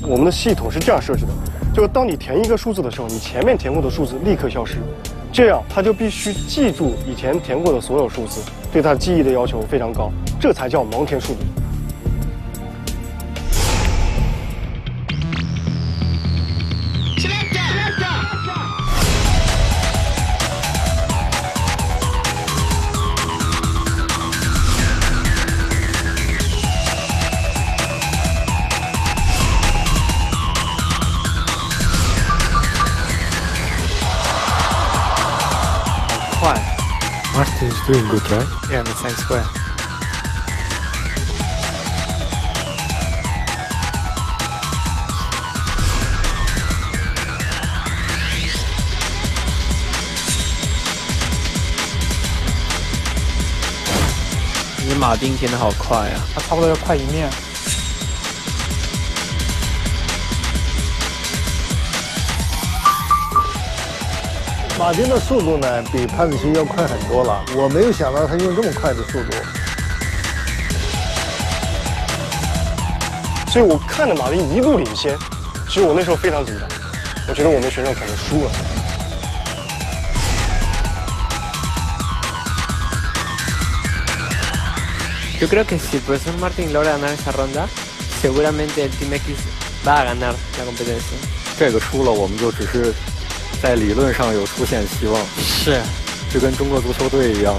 我们的系统是这样设置的，就是当你填一个数字的时候，你前面填过的数字立刻消失，这样它就必须记住以前填过的所有数字，对它记忆的要求非常高，这才叫盲填数字。
Martin is doing good, right?
Yeah, in the same square.
你马丁填的好快啊！
他差不多要快1面。
马丁的速度呢，比潘子琪要快很多了。我没有想到他用这么快的速度。
所以我看着马丁一路领先，其实我那时候非常紧张，我觉得我们选手可能输了。
Yo creo que si el profesor Martín logra ganar esa ronda, seguramente el Team X va a ganar la competencia.
这个输了，我们就只是在理论上有出现希望。
是，
就跟中国足球队一样。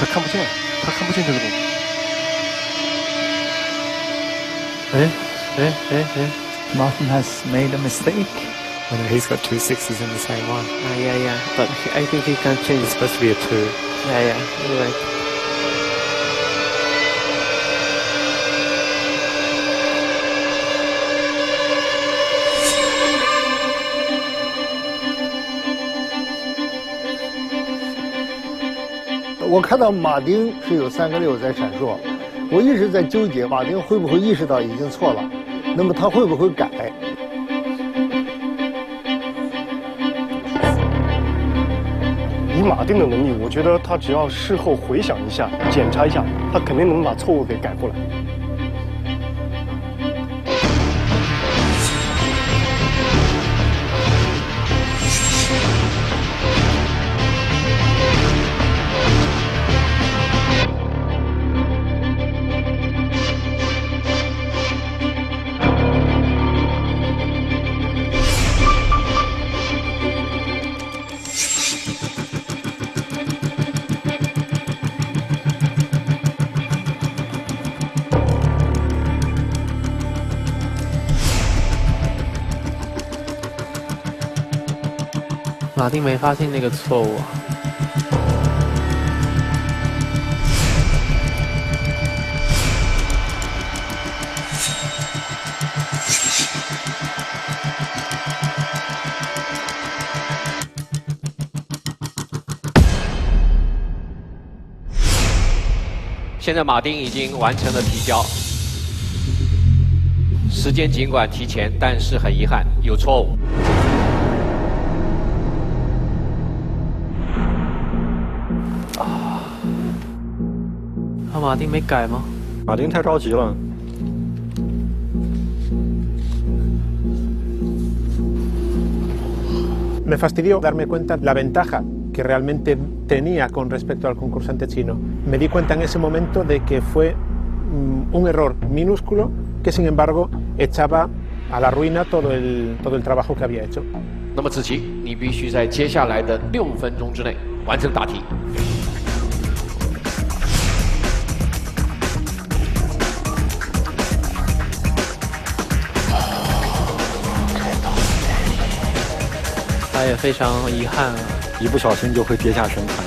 他看不见，他看不见这个东西。
Martin has made a mistake.
Oh, no, he's got 2 6s in the same one.
Yeah. But I think he can change.
It's supposed to be a 2.
Yeah, you're right.
"我看到马丁是有3个6在闪烁，我一直在纠结马丁会不会意识到已经错了，那么他会不会改？
以马丁的能力，我觉得他只要事后回想一下、检查一下，他肯定能把错误给改过来。
马丁没发现那个错误啊。
现在马丁已经完成了提交，时间尽管提前，但是很遗憾有错误。
马丁没改吗？
马丁太着急了。
Me fastidió darme cuenta de la ventaja que realmente tenía con respecto al concursante chino. Me di cuenta en ese momento de que fue un error minúsculo que sin embargo echaba a la ruina todo el trabajo que había hecho.
那么子琪，你必须在接下来的6分钟之内完成答题。
他也非常遗憾啊，
一不小心就会跌下神坛。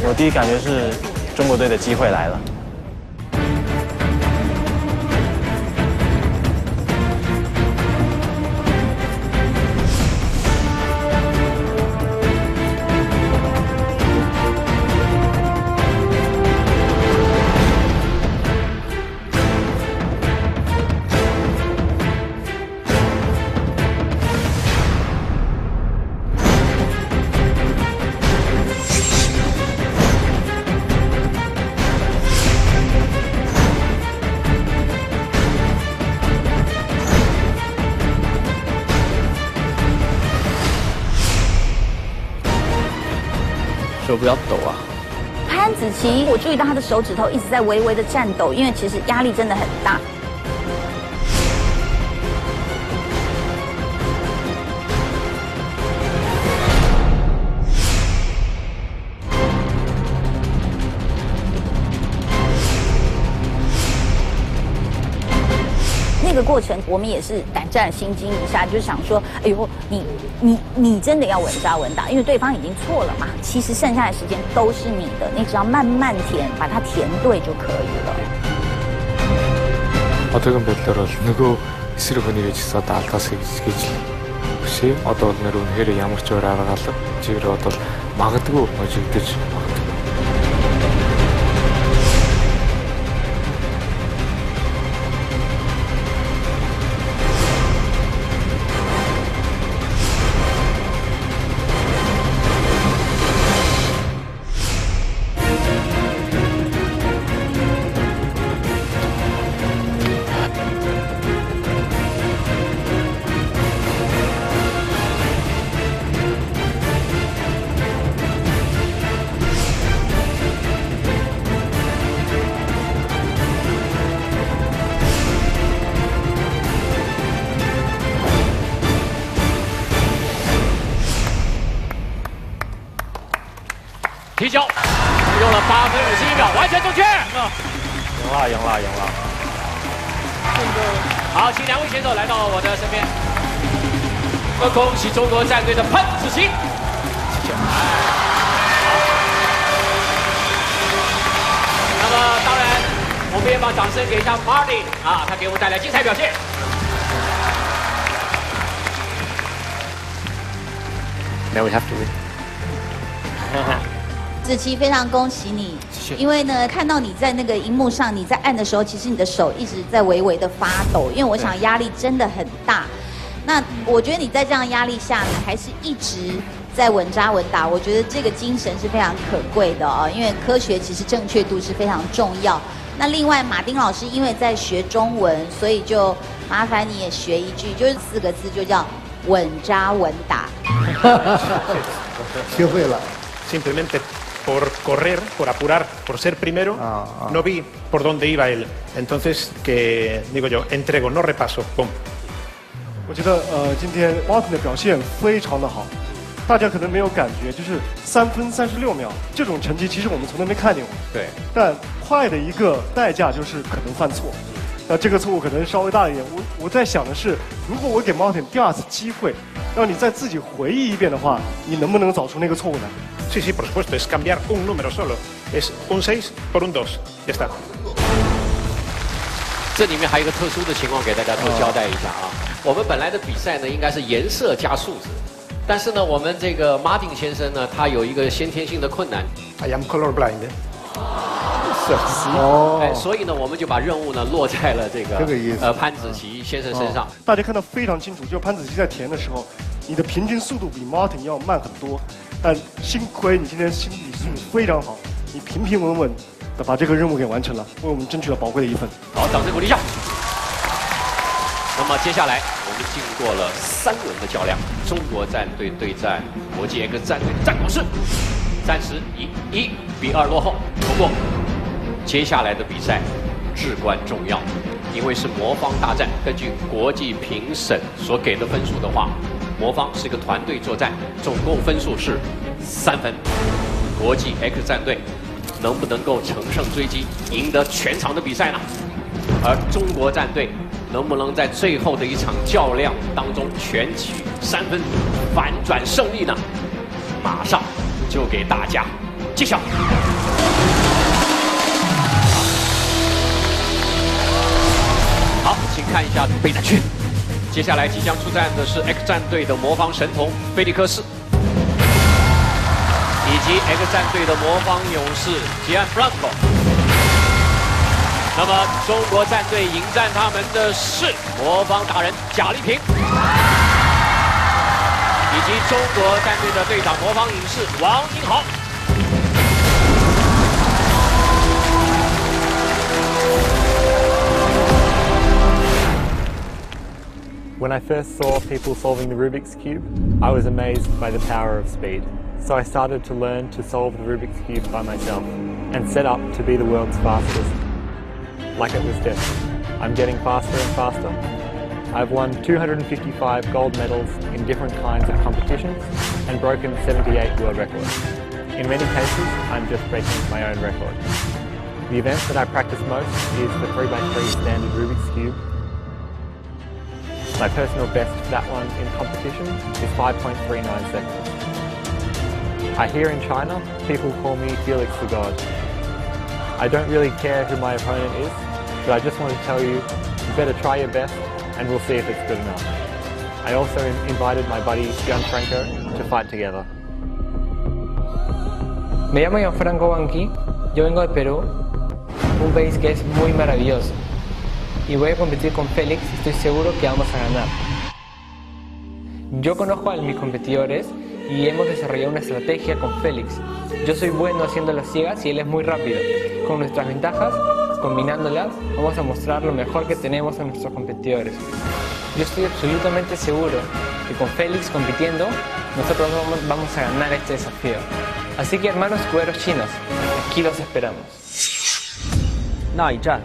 我第一感觉是中国队的机会来了。
手不要抖啊！
潘子琪，我注意到他的手指头一直在微微的颤抖，因为其实压力真的很大。那个过程，我们也是胆战心惊一下，就想说，哎呦，你真的要稳扎稳打，因为对方已经错了嘛。其实剩下的时间都是你的，你只要慢慢填，把它填对就可以了。
одоогийн байдлаар бол нөгөө эсрэг хүнийгээ ч гэсэн алдаас гэж хүсье. Одоо бол нэр үнэхээр ямар ч өөр арга алга чигээр одоо магадгүй хожигдож магадгүй.
提交，用了8分51秒，完全正确。
赢了，赢了，赢了！
好，请2位选手来到我的身边。恭喜中国战队的潘子琪。那么当然，我们也把掌声给一下 Martin 啊，他给我们带来精彩表现。
Now we have to win.
子琪，非常恭喜你，因为呢，看到你在那个荧幕上，你在按的时候，其实你的手一直在微微的发抖，因为我想压力真的很大。那我觉得你在这样压力下呢，还是一直在稳扎稳打，我觉得这个精神是非常可贵的哦，因为科学其实正确度是非常重要。那另外，马丁老师因为在学中文，所以就麻烦你也学一句，就是4个字，就叫稳扎稳打。
学会了。
Simplemente por correr, por apurar, por ser primero, no vi por dónde iba él. Entonces, que digo yo, entrego, no repaso, pum.
我觉得今天 Martin 的表现非常的好，大家可能没有感觉，就是3分36秒这种成绩，其实我们从来没看见过。
对。
但快的一个代价就是可能犯错，那这个错误可能稍微大一点。我在想的是，如果我给 Martin 第2次机会，让你再自己回忆一遍的话，你能不能找出那个错误来？
Sí, sí, por supuesto, es cambiar un número solo. Es un 6 por un 2. Ya está.
这里面还有一个特殊的情况，给大家多交代一下啊。我们本来的比赛呢，应该是颜色加数字，但是呢，我们这个马丁先生呢，他有一个先天性的困难。
I am colorblind.
哦，哎，所以呢，我们就把任务呢落在了这个
意思
潘子琪先生身上。
大家看到非常清楚，就潘子琪在填的时候，你的平均速度比 Martin 要慢很多，但幸亏你今天心理素质非常好，你平平稳稳的把这个任务给完成了，为我们争取了宝贵的1分。
好，掌声鼓励一下。那么接下来我们经过了3轮的较量，中国战队对战国际 X 战队战斗士，暂时以1比2落后。不过，接下来的比赛至关重要，因为是魔方大战。根据国际评审所给的分数的话，魔方是个团队作战，总共分数是3分。国际 X 战队能不能够乘胜追击，赢得全场的比赛呢？而中国战队能不能在最后的一场较量当中全取3分，反转胜利呢？马上就给大家揭晓。好，请看一下备战区。接下来即将出战的是 X 战队的魔方神童菲利克斯，以及 X 战队的魔方勇士吉安弗朗科。那么中国战队迎战他们的是魔方达人贾丽萍，以及中国战队的队长魔方勇士王金豪。
When I first saw people solving the Rubik's Cube, I was amazed by the power of speed. So I started to learn to solve the Rubik's Cube by myself and set up to be the world's fastest. Like it was destined. I'm getting faster and faster. I've won 255 gold medals in different kinds of competitions and broken 78 world records. In many cases, I'm just breaking my own record. The event that I practice most is the 3x3 standard Rubik's Cube. My personal best for that one in competition is 5.39 seconds. I hear in China, people call me Felix the God. I don't really care who my opponent is, but I just want to tell you, you better try your best and we'll see if it's good enough. I also invited my buddy Gianfranco to fight together.
Me llamo Gianfranco Banqui, yo vengo de Perú, un país que es muy maravilloso. Y voy a competir con Félix y estoy seguro que vamos a ganar. Yo conozco a mis competidores y hemos desarrollado una estrategia con Félix. Yo soy bueno haciendo las ciegas y él es muy rápido. Con nuestras ventajas, combinándolas, vamos a mostrar lo mejor que tenemos a nuestros competidores. Yo estoy absolutamente seguro que con Félix compitiendo, nosotros vamos a ganar este desafío. Así que hermanos escuderos chinos, aquí los esperamos.
那一战，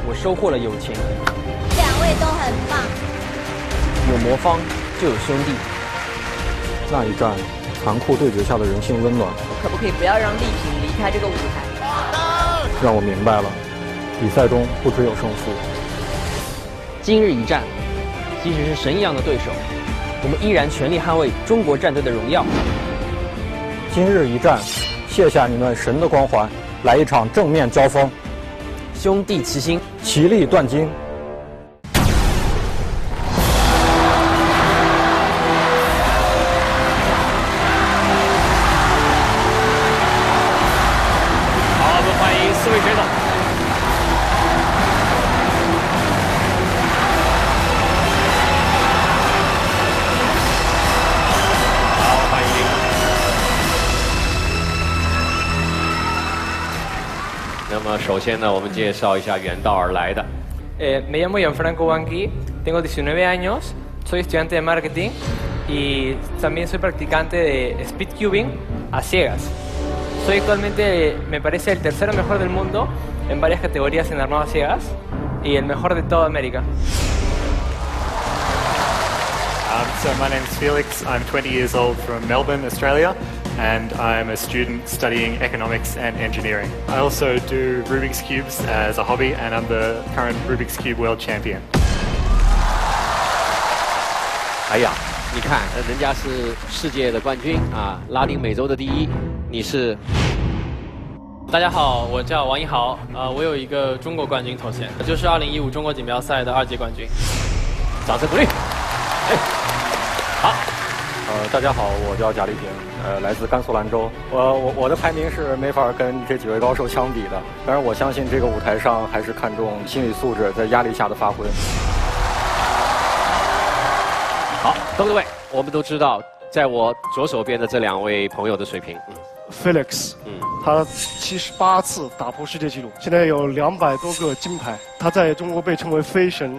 我收获了友情。
2位都很棒。
有魔方就有兄弟。
那一战，残酷对决下的人性温暖。
可不可以不要让丽萍离开这个舞台？
让我明白了，比赛中不只有胜负。
今日一战，即使是神一样的对手，我们依然全力捍卫中国战队的荣耀。
今日一战，卸下你们神的光环，来一场正面交锋。
兄弟齐心，
其利断金。
好，我们欢迎4位选手。好，欢迎。那么首先呢，我们介绍一下远道而来的。
Me llamo Gianfranco Banqui, tengo 19 años, soy estudiante de marketing y también soy practicante de speed cubing a ciegas. Soy actualmente, me parece, el tercero mejor del mundo en varias categorías en armado a ciegas y el mejor de toda América.
So my name's Felix. I'm 20 years old from Melbourne, Australia, and I'm a student studying economics and engineering. I also do Rubik's Cubes as a hobby, and I'm the current Rubik's Cube World Champion.
哎呀，你看，人家是世界的冠军啊，拉丁美洲的第一，你是？
大家好，我叫王一豪，我有一个中国冠军头衔，就是2015中国锦标赛的2届冠军。
掌声鼓励。哎，好，
大家好，我叫贾立平，来自甘肃兰州。我的排名是没法跟这几位高手相比的，当然我相信这个舞台上还是看重心理素质，在压力下的发挥。
好，各位，我们都知道，在我左手边的这2位朋友的水平。
Felix，他78次打破世界纪录，现在有200多个金牌，他在中国被称为飞神。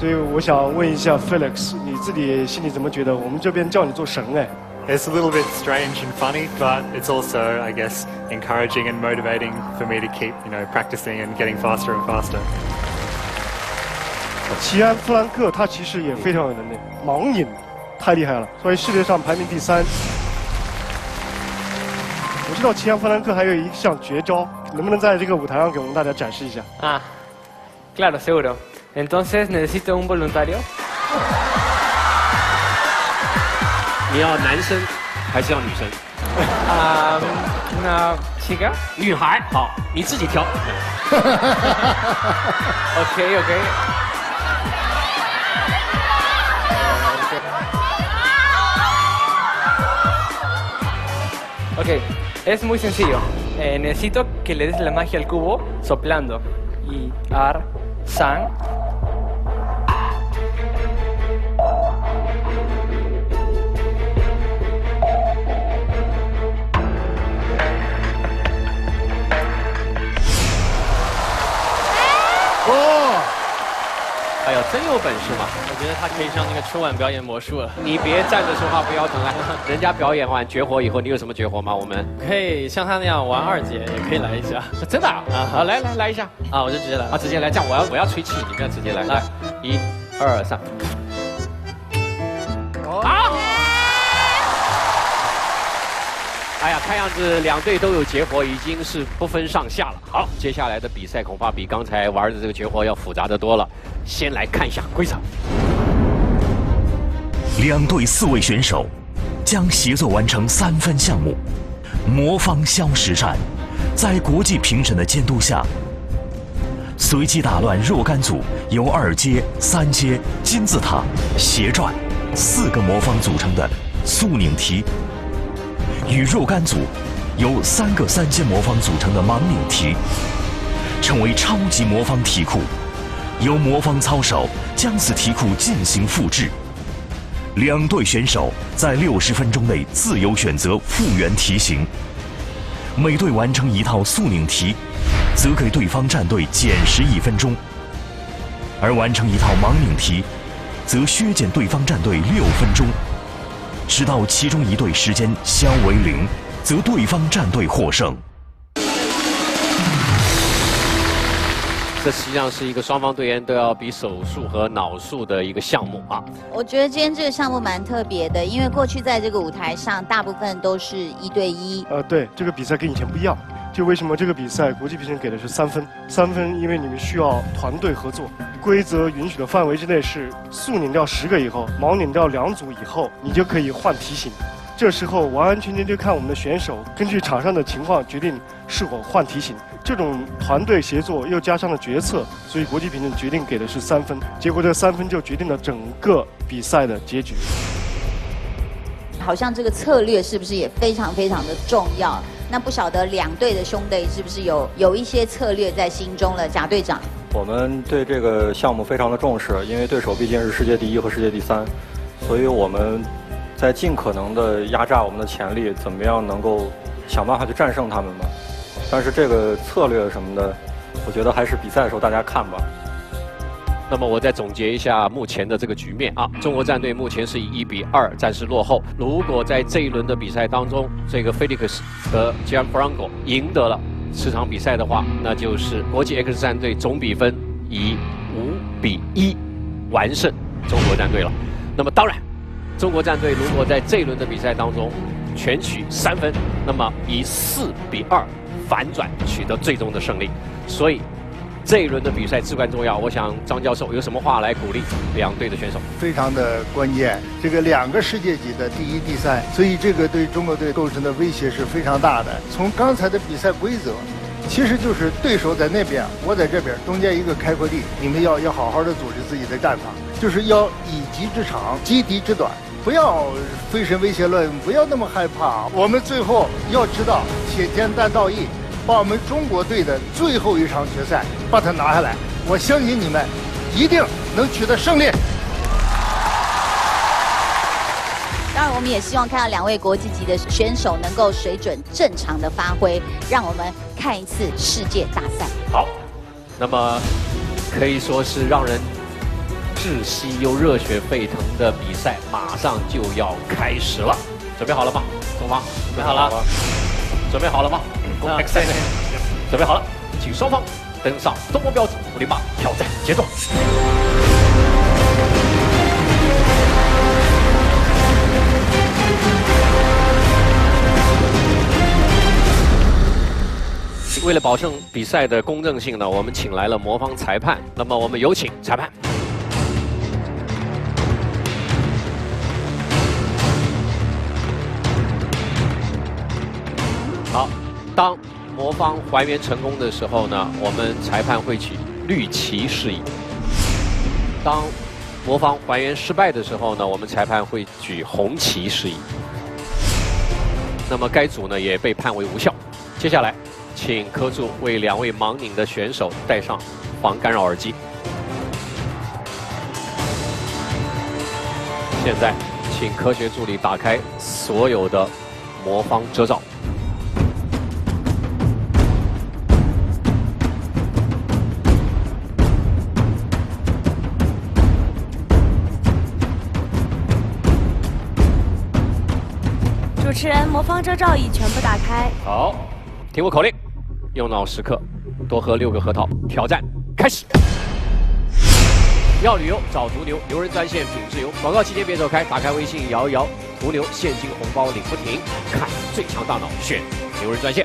所以我想问一下 Felix， 你自己心里怎么觉得？我们这边叫你做神哎。
It's a little bit strange and funny, but it's also, I guess, encouraging and motivating for me to keep, practicing and getting faster and faster.
齐安·弗兰克他其实也非常有能力，盲饮太厉害了，所以世界上排名第3。我知道齐安·弗兰克还有一项绝招，能不能在这个舞台上给我们大家展示一下？
Claro, seguro. Entonces necesito un voluntario.
你要男生还是要女生
？Una chica.
女孩，好，你自己挑。
OK. Ok, es muy sencillo. Necesito que le des la magia al cubo soplando. Y ar, san.
Oh! 哎呦，真有本事嘛！
我觉得他可以上那个春晚表演魔术了。
你别站着说话不腰疼啊！人家表演完绝活以后，你有什么绝活吗？我们
可以像他那样玩2节，也可以来一下。
真的啊？好，来一下
啊！我就直接来
啊！直接来，这样我要吹气，你不要直接来。来，1、2、3。好！哎呀，看样子2队都有绝活，已经是不分上下了。好，接下来的比赛恐怕比刚才玩的这个绝活要复杂的多了。先来看一下规则。
2队4位选手将协作完成3分项目，魔方消食战，在国际评审的监督下，随机打乱若干组由2阶、3阶、金字塔、斜转4个魔方组成的速拧题，与若干组由3个3阶魔方组成的盲拧题，成为超级魔方题库。由魔方操手将此题库进行复制，2队选手在60分钟内自由选择复原题型。每队完成1套速拧题，则给对方战队减时1分钟；而完成1套盲拧题，则削减对方战队6分钟，直到其中1队时间消为0，则对方战队获胜。
这实际上是一个双方队员都要比手速和脑速的一个项目啊。
我觉得今天这个项目蛮特别的，因为过去在这个舞台上，大部分都是1对1。
对，这个比赛跟以前不一样。就为什么这个比赛国际评审给的是3分？3分，因为你们需要团队合作。规则允许的范围之内是速拧掉10个以后，盲拧掉2组以后，你就可以换题型。这时候完完全全就看我们的选手根据场上的情况决定是否换题型。这种团队协作又加上了决策，所以国际评审决定给的是3分。结果这3分就决定了整个比赛的结局。
好像这个策略是不是也非常非常的重要？那不晓得2队的兄弟是不是有一些策略在心中了？贾队长，
我们对这个项目非常的重视，因为对手毕竟是世界第1和世界第3，所以我们在尽可能的压榨我们的潜力，怎么样能够想办法去战胜他们吧。但是这个策略什么的，我觉得还是比赛的时候大家看吧。
那么我再总结一下目前的这个局面啊，中国战队目前是以1比2暂时落后。如果在这一轮的比赛当中，这个 Felix 和 Gianfranco 赢得了此场比赛的话，那就是国际 X 战队总比分以5比1完胜中国战队了。那么当然，中国战队如果在这一轮的比赛当中全取3分，那么以4比2反转取得最终的胜利。所以这一轮的比赛至关重要。我想张教授有什么话来鼓励2队的选手？
非常的关键，这个2个世界级的第1、第3，所以这个对中国队构成的威胁是非常大的。从刚才的比赛规则，其实就是对手在那边，我在这边，中间一个开阔地，你们要好好的组织自己的战法。就是要以敌之长，击敌之短，不要非神威胁论，不要那么害怕。我们最后要知道铁肩担道义，把我们中国队的最后一场决赛把它拿下来。我相信你们一定能取得胜利。
当然，我们也希望看到2位国际级的选手能够水准正常的发挥，让我们看一次世界大赛。
好，那么可以说是让人窒息又热血沸腾的比赛马上就要开始了，准备好了吗？东方，准备好了？准备好了吗？准备好了，请双方登上中国标志50码挑战阶段。为了保证比赛的公正性呢，我们请来了魔方裁判。那么我们有请裁判。好，当魔方还原成功的时候呢，我们裁判会举绿旗示意；当魔方还原失败的时候呢，我们裁判会举红旗示意。那么该组呢也被判为无效。接下来，请科助为2位盲拧的选手戴上防干扰耳机。现在，请科学助理打开所有的魔方遮罩。
主持人，魔方遮罩已全部打开。
好，听我口令，用脑时刻，多喝6个核桃。挑战开始。要旅游找途牛，牛人专线品质游。广告期间别走开，打开微信摇一摇，途牛现金红包领不停。看最强大脑，选牛人专线。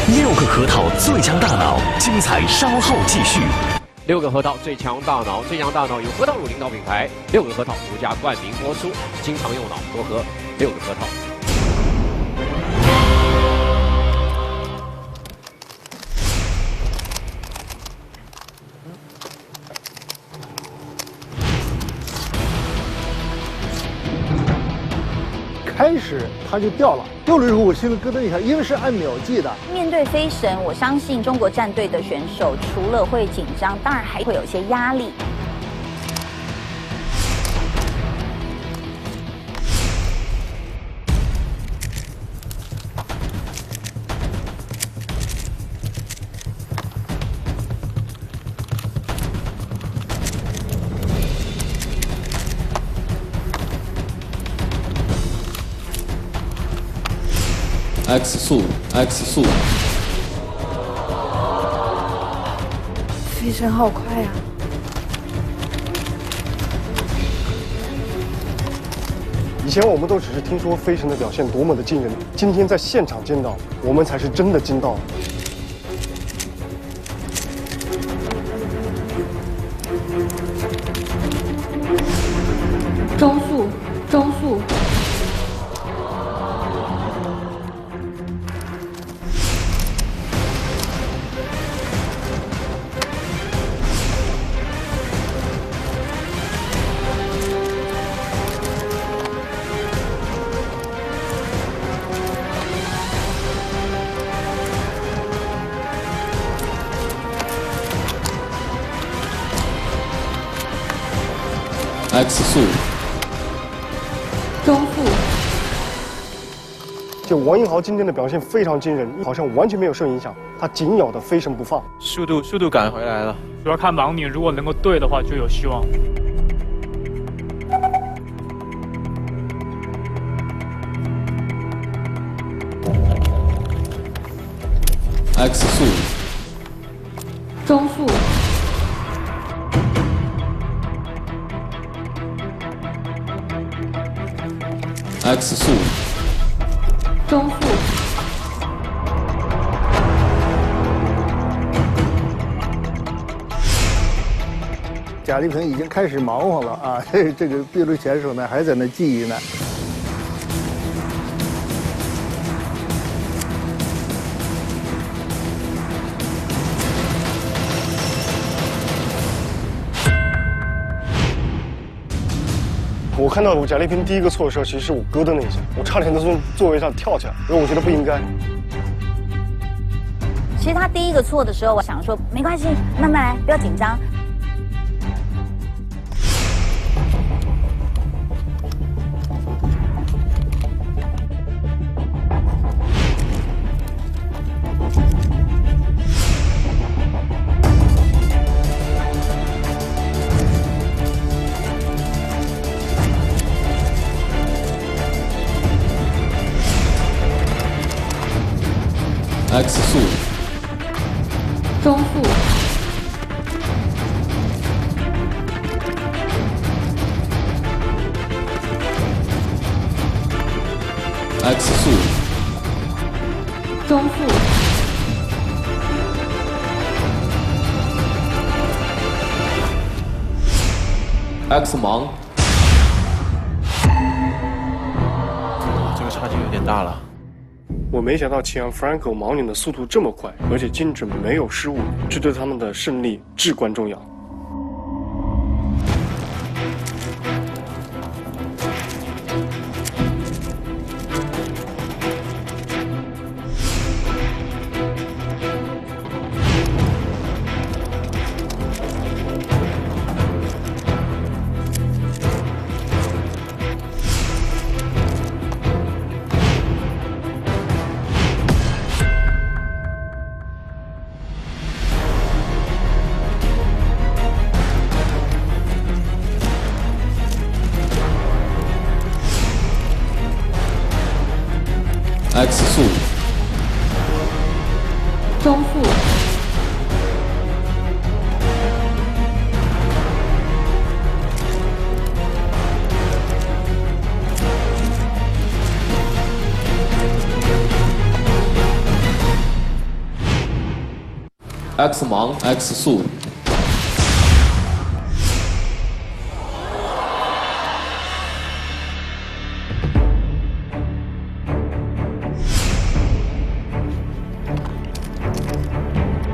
6个核桃最强大脑，精彩稍后继续。
6个核桃最强大脑，最强大脑由核桃乳领导品牌6个核桃独家冠名播出。经常用脑，多喝6个核桃。
开始它就掉了，掉了之后我心里咯噔一下，因为是按秒计的。
面对飞神，我相信中国战队的选手除了会紧张，当然还会有一些压力。
X 速 ，X 速。
飞神好快啊！
以前我们都只是听说飞神的表现多么的惊人，今天在现场见到，我们才是真的惊到了。
中速，中速。
X 速，
中速。
就王英豪今天的表现非常惊人，好像完全没有受影响，他紧咬的飞神不放，
速度感回来了。
主要看盲拧，如果能够对的话，就有希望。
X 速，
中速。
X 速，
中速。
贾丽萍已经开始忙活了啊，这个秘鲁选手呢还在那记忆呢。
我看到我贾丽萍第一个错的时候，其实是我咯噔了一下，我差点都从座位上跳起来，因为我觉得不应该。
其实他第一个错的时候，我想说没关系，慢慢来，不要紧张。
X 速，
中速，
X 速，
中速，
X 盲，
这个差距有点大了。
我没想到齐昂 Franco 盲拧的速度这么快，而且精准没有失误，这对他们的胜利至关重要。
X 速，
中速，
X 盲 X 速。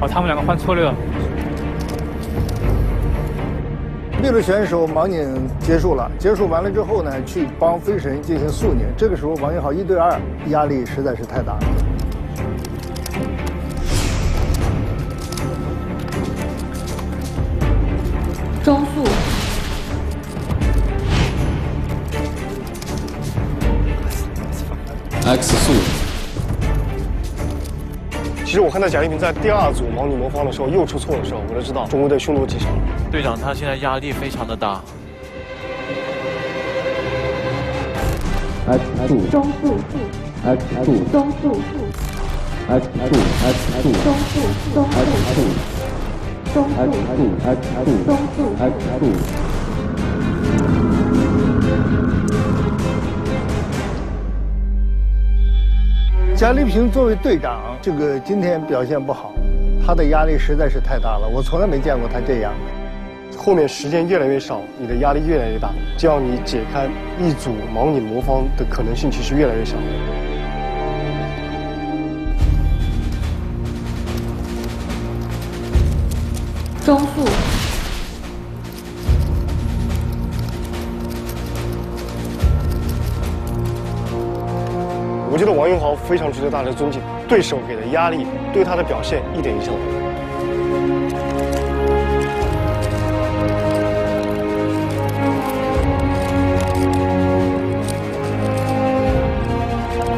哦，他们两个换策略了。
秘鲁选手盲拧结束了，结束完了之后呢，去帮飞神进行速拧。这个时候王云豪1对2，压力实在是太大了。
中速，
X 速。
其实我看到贾丽萍在第2组盲拧魔方的时候又出错的时候，我就知道中国队凶多吉少。
队长他现在压力非常的大。
X 速，
中速
，X 速，
中速
，X 速，X 速，
中速，中速，
X 速，
中速，
X 速，X 速，
中速
X 速。
贾丽萍作为队长，这个今天表现不好，她的压力实在是太大了，我从来没见过她这样。
后面时间越来越少，你的压力越来越大，这样你解开一组盲拧魔方的可能性其实越来越小。
中速，
我觉得王云豪非常值得大家尊敬，对手给的压力对他的表现一点影响都没有。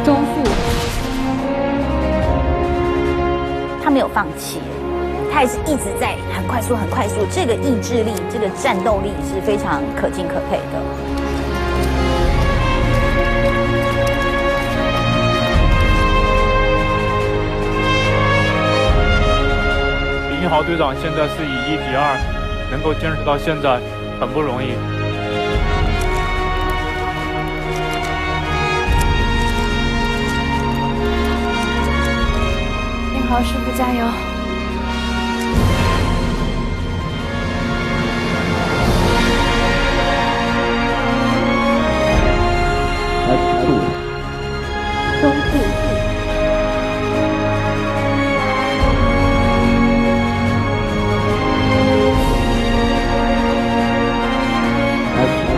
中速，
他没有放弃，他也是一直在很快速、很快速。这个意志力、这个战斗力是非常可敬可佩的。
李英豪队长现在是以1比2，能够坚持到现在很不容易。
英豪师傅加油！
X 速，
中速，
X 速，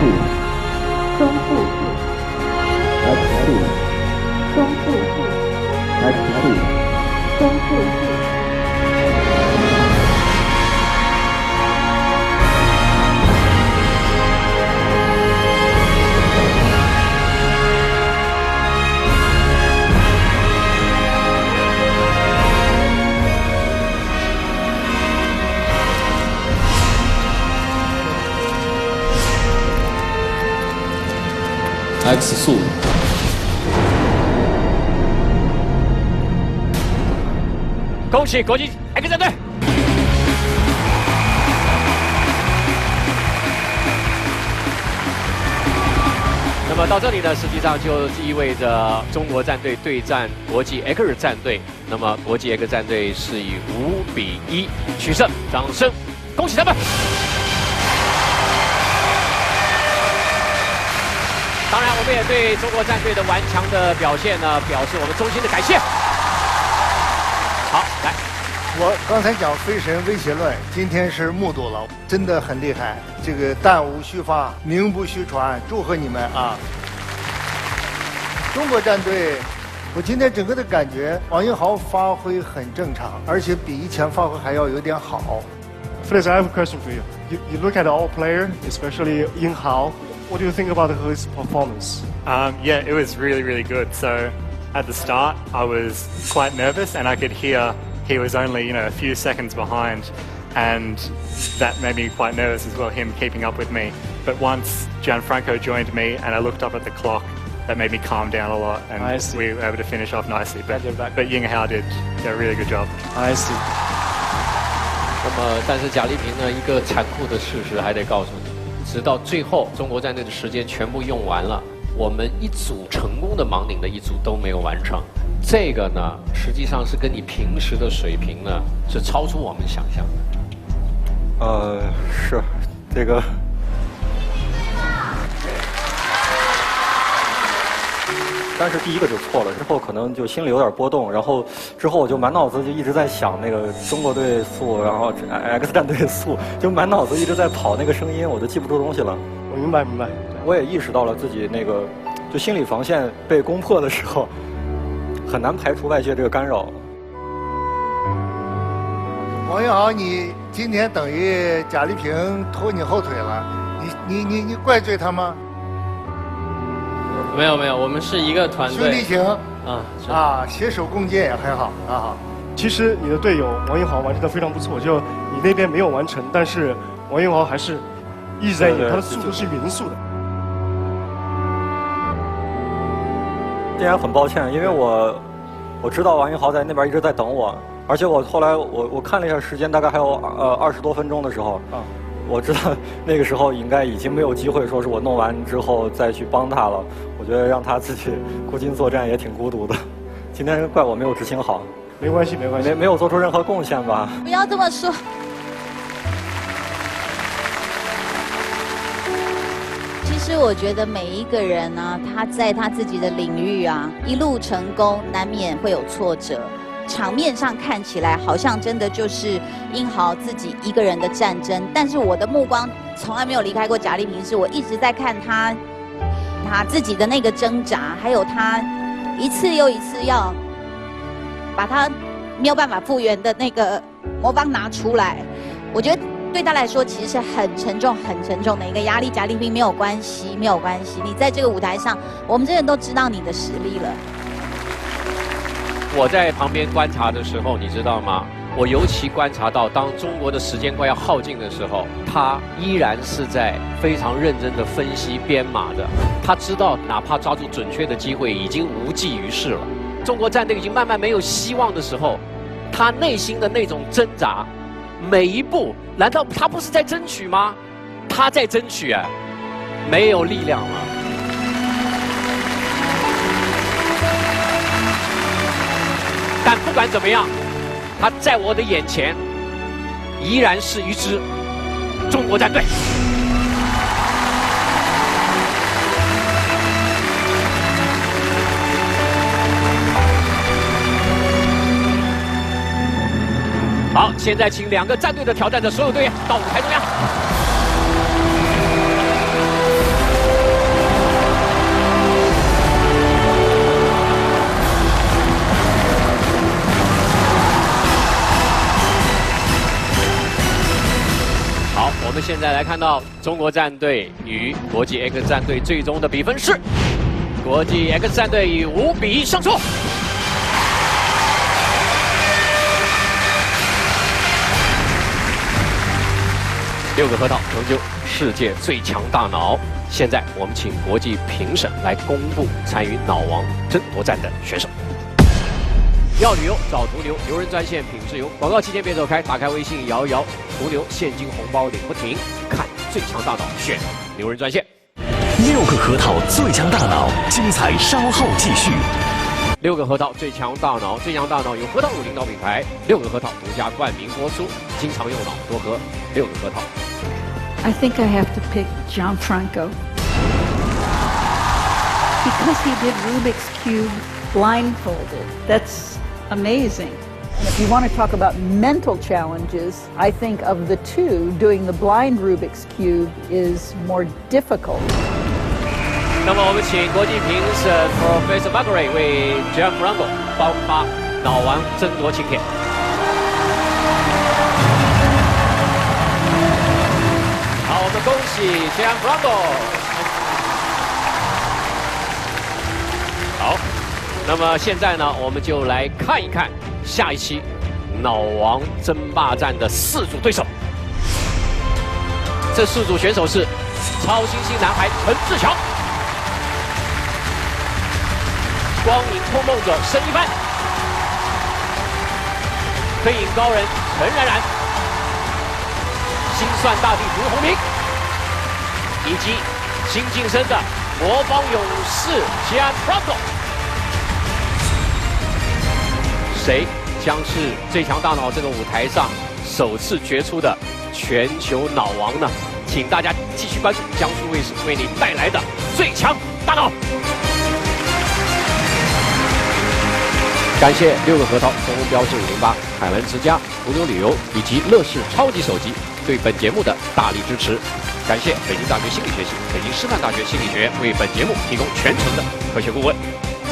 X 速。
恭喜国际 X 战队！那么到这里呢，实际上就意味着中国战队对战国际 X 战队。那么国际 X 战队是以5-1取胜，掌声恭喜他们！当然，我们也对中国战队的顽强的表现呢，表示我们衷心的感谢。好，来，
我刚才讲飞神威胁论，今天是目睹了，真的很厉害。这个弹无虚发，名不虚传，祝贺你们啊！中国战队，我今天整个的感觉，王英豪发挥很正常，而且比以前发挥还要有点好。
Felix, I have a question for you. You look at all player, especially Ying Hao. What do you think about his performance?
Yeah, it was really, really good. So at the start, I was quite nervous, and I could hear he was only, a few seconds behind, and that made me quite nervous as well, him keeping up with me. But once Gianfranco joined me, and I looked up at the clock, that made me calm down a lot, and we were able to finish off nicely. But Ying Hao did a really good job.
I see.
那么，但是贾丽萍呢，一个残酷的事实还得告诉你，直到最后，中国战队的时间全部用完了，我们一组成功的盲顶的一组都没有完成。这个呢，实际上是跟你平时的水平呢，是超出我们想象的。
是，这个。但是第一个就错了，之后可能就心里有点波动，然后之后我就满脑子就一直在想那个中国队速，然后 X 战队速，就满脑子一直在跑那个声音，我就记不住东西了。
我明白。
我也意识到了自己那个就心理防线被攻破的时候，很难排除外界这个干扰。
王英豪，你今天等于贾丽萍拖你后腿了，你怪罪他吗？
没有，我们是一个团队。
兄弟情携手共建也很好啊。
其实你的队友王英豪完成的非常不错，就你那边没有完成，但是王英豪还是一直在演，他的速度是匀速的。
竟然很抱歉，因为我知道王英豪在那边一直在等我，而且我后来我看了一下时间，大概还有20多分钟的时候我知道那个时候应该已经没有机会说是我弄完之后再去帮他了。我觉得让他自己孤军作战也挺孤独的。今天怪我没有执行好。
没关系，
没有做出任何贡献吧？
不要这么说。其实我觉得每一个人呢，他在他自己的领域啊，一路成功，难免会有挫折。场面上看起来好像真的就是英豪自己一个人的战争，但是我的目光从来没有离开过贾丽萍，是我一直在看他自己的那个挣扎，还有他一次又一次要把他没有办法复原的那个魔方拿出来。我觉得对他来说其实是很沉重的一个压力。贾丽萍没有关系，你在这个舞台上，我们这些人都知道你的实力了。
我在旁边观察的时候，你知道吗？我尤其观察到，当中国的时间快要耗尽的时候，他依然是在非常认真的分析编码的。他知道，哪怕抓住准确的机会，已经无济于事了。中国战队已经慢慢没有希望的时候，他内心的那种挣扎，每一步，难道他不是在争取吗？他在争取啊，没有力量了。但不管怎么样，他在我的眼前依然是一支中国战队。好，现在请两个战队的挑战者所有队员到舞台中央。好，我们现在来看到中国战队与国际 X 战队最终的比分是，国际 X 战队以5-1胜出。6个核桃成就世界最强大脑。现在我们请国际评审来公布参与脑王争夺战的选手。要旅游找途牛，牛人专线品质游。广告期间别走开，打开微信摇一摇，途牛现金红包领不停。看最强大脑，选牛人专线。
6个核桃最强大脑，精彩稍后继续。
6个核桃最强大脑，最强大脑由核桃乳领导品牌6个核桃独家冠名播出。经常用脑，多喝6个核桃。
I think I have to pick Gianfranco because he did Rubik's Cube blindfolded. That's amazing. If you want to talk about mental challenges, I think of the two, doing the blind Rubik's Cube is more difficult.
那么我们请国际评审 Professor Margaret 为 Gianfranco 颁发脑王争夺请帖。好，我们恭喜 Gianfranco。好，那么现在呢，我们就来看一看下一期脑王争霸战的4组对手。这4组选手是超新星男孩陈志强。 光影冲梦者申一帆，飞影高人陈冉冉，心算大帝涂鸿明，以及新晋升的魔方勇士Gianfranco，谁将是最强大脑这个舞台上首次决出的全球脑王呢？请大家继续关注江苏卫视为你带来的最强大脑。 感谢6个核桃、东风标致508、海澜之家、途牛旅游以及乐视超级手机对本节目的大力支持。感谢北京大学心理学系、北京师范大学心理学院为本节目提供全程的科学顾问。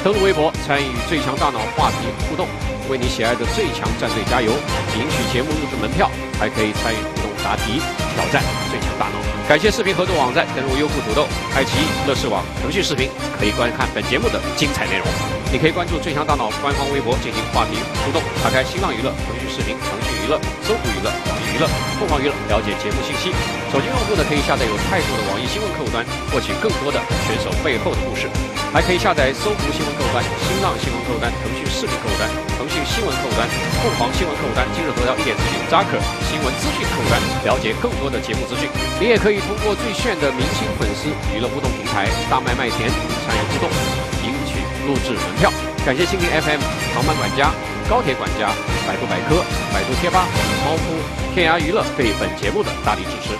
登录微博参与最强大脑话题互动，为你喜爱的最强战队加油，领取节目入驻门票，还可以参与互动答题，挑战最强大脑。感谢视频合作网站，登录优酷土豆、爱奇艺、乐视网、腾讯视频，可以观看本节目的精彩内容。 你可以关注最强大脑官方微博进行话题互动，打开新浪娱乐、腾讯视频、腾讯娱乐、搜狐娱乐、网易娱乐、凤凰娱乐，了解节目信息。手机用户呢可以下载有态度的网易新闻客户端，获取更多的选手背后的故事。还可以下载搜狐新闻客户端、新浪新闻客户端、腾讯视频客户端、腾讯新闻客户端、凤凰新闻客户端、今日头条1点资讯、Zaker 新闻资讯客户端，了解更多的节目资讯。你也可以通过最炫的明星粉丝娱乐互动平台大麦麦田参与互动，赢取 录制门票，感谢蜻蜓 FM、航班管家、高铁管家、百度百科、百度贴吧、猫扑、天涯娱乐对本节目的大力支持。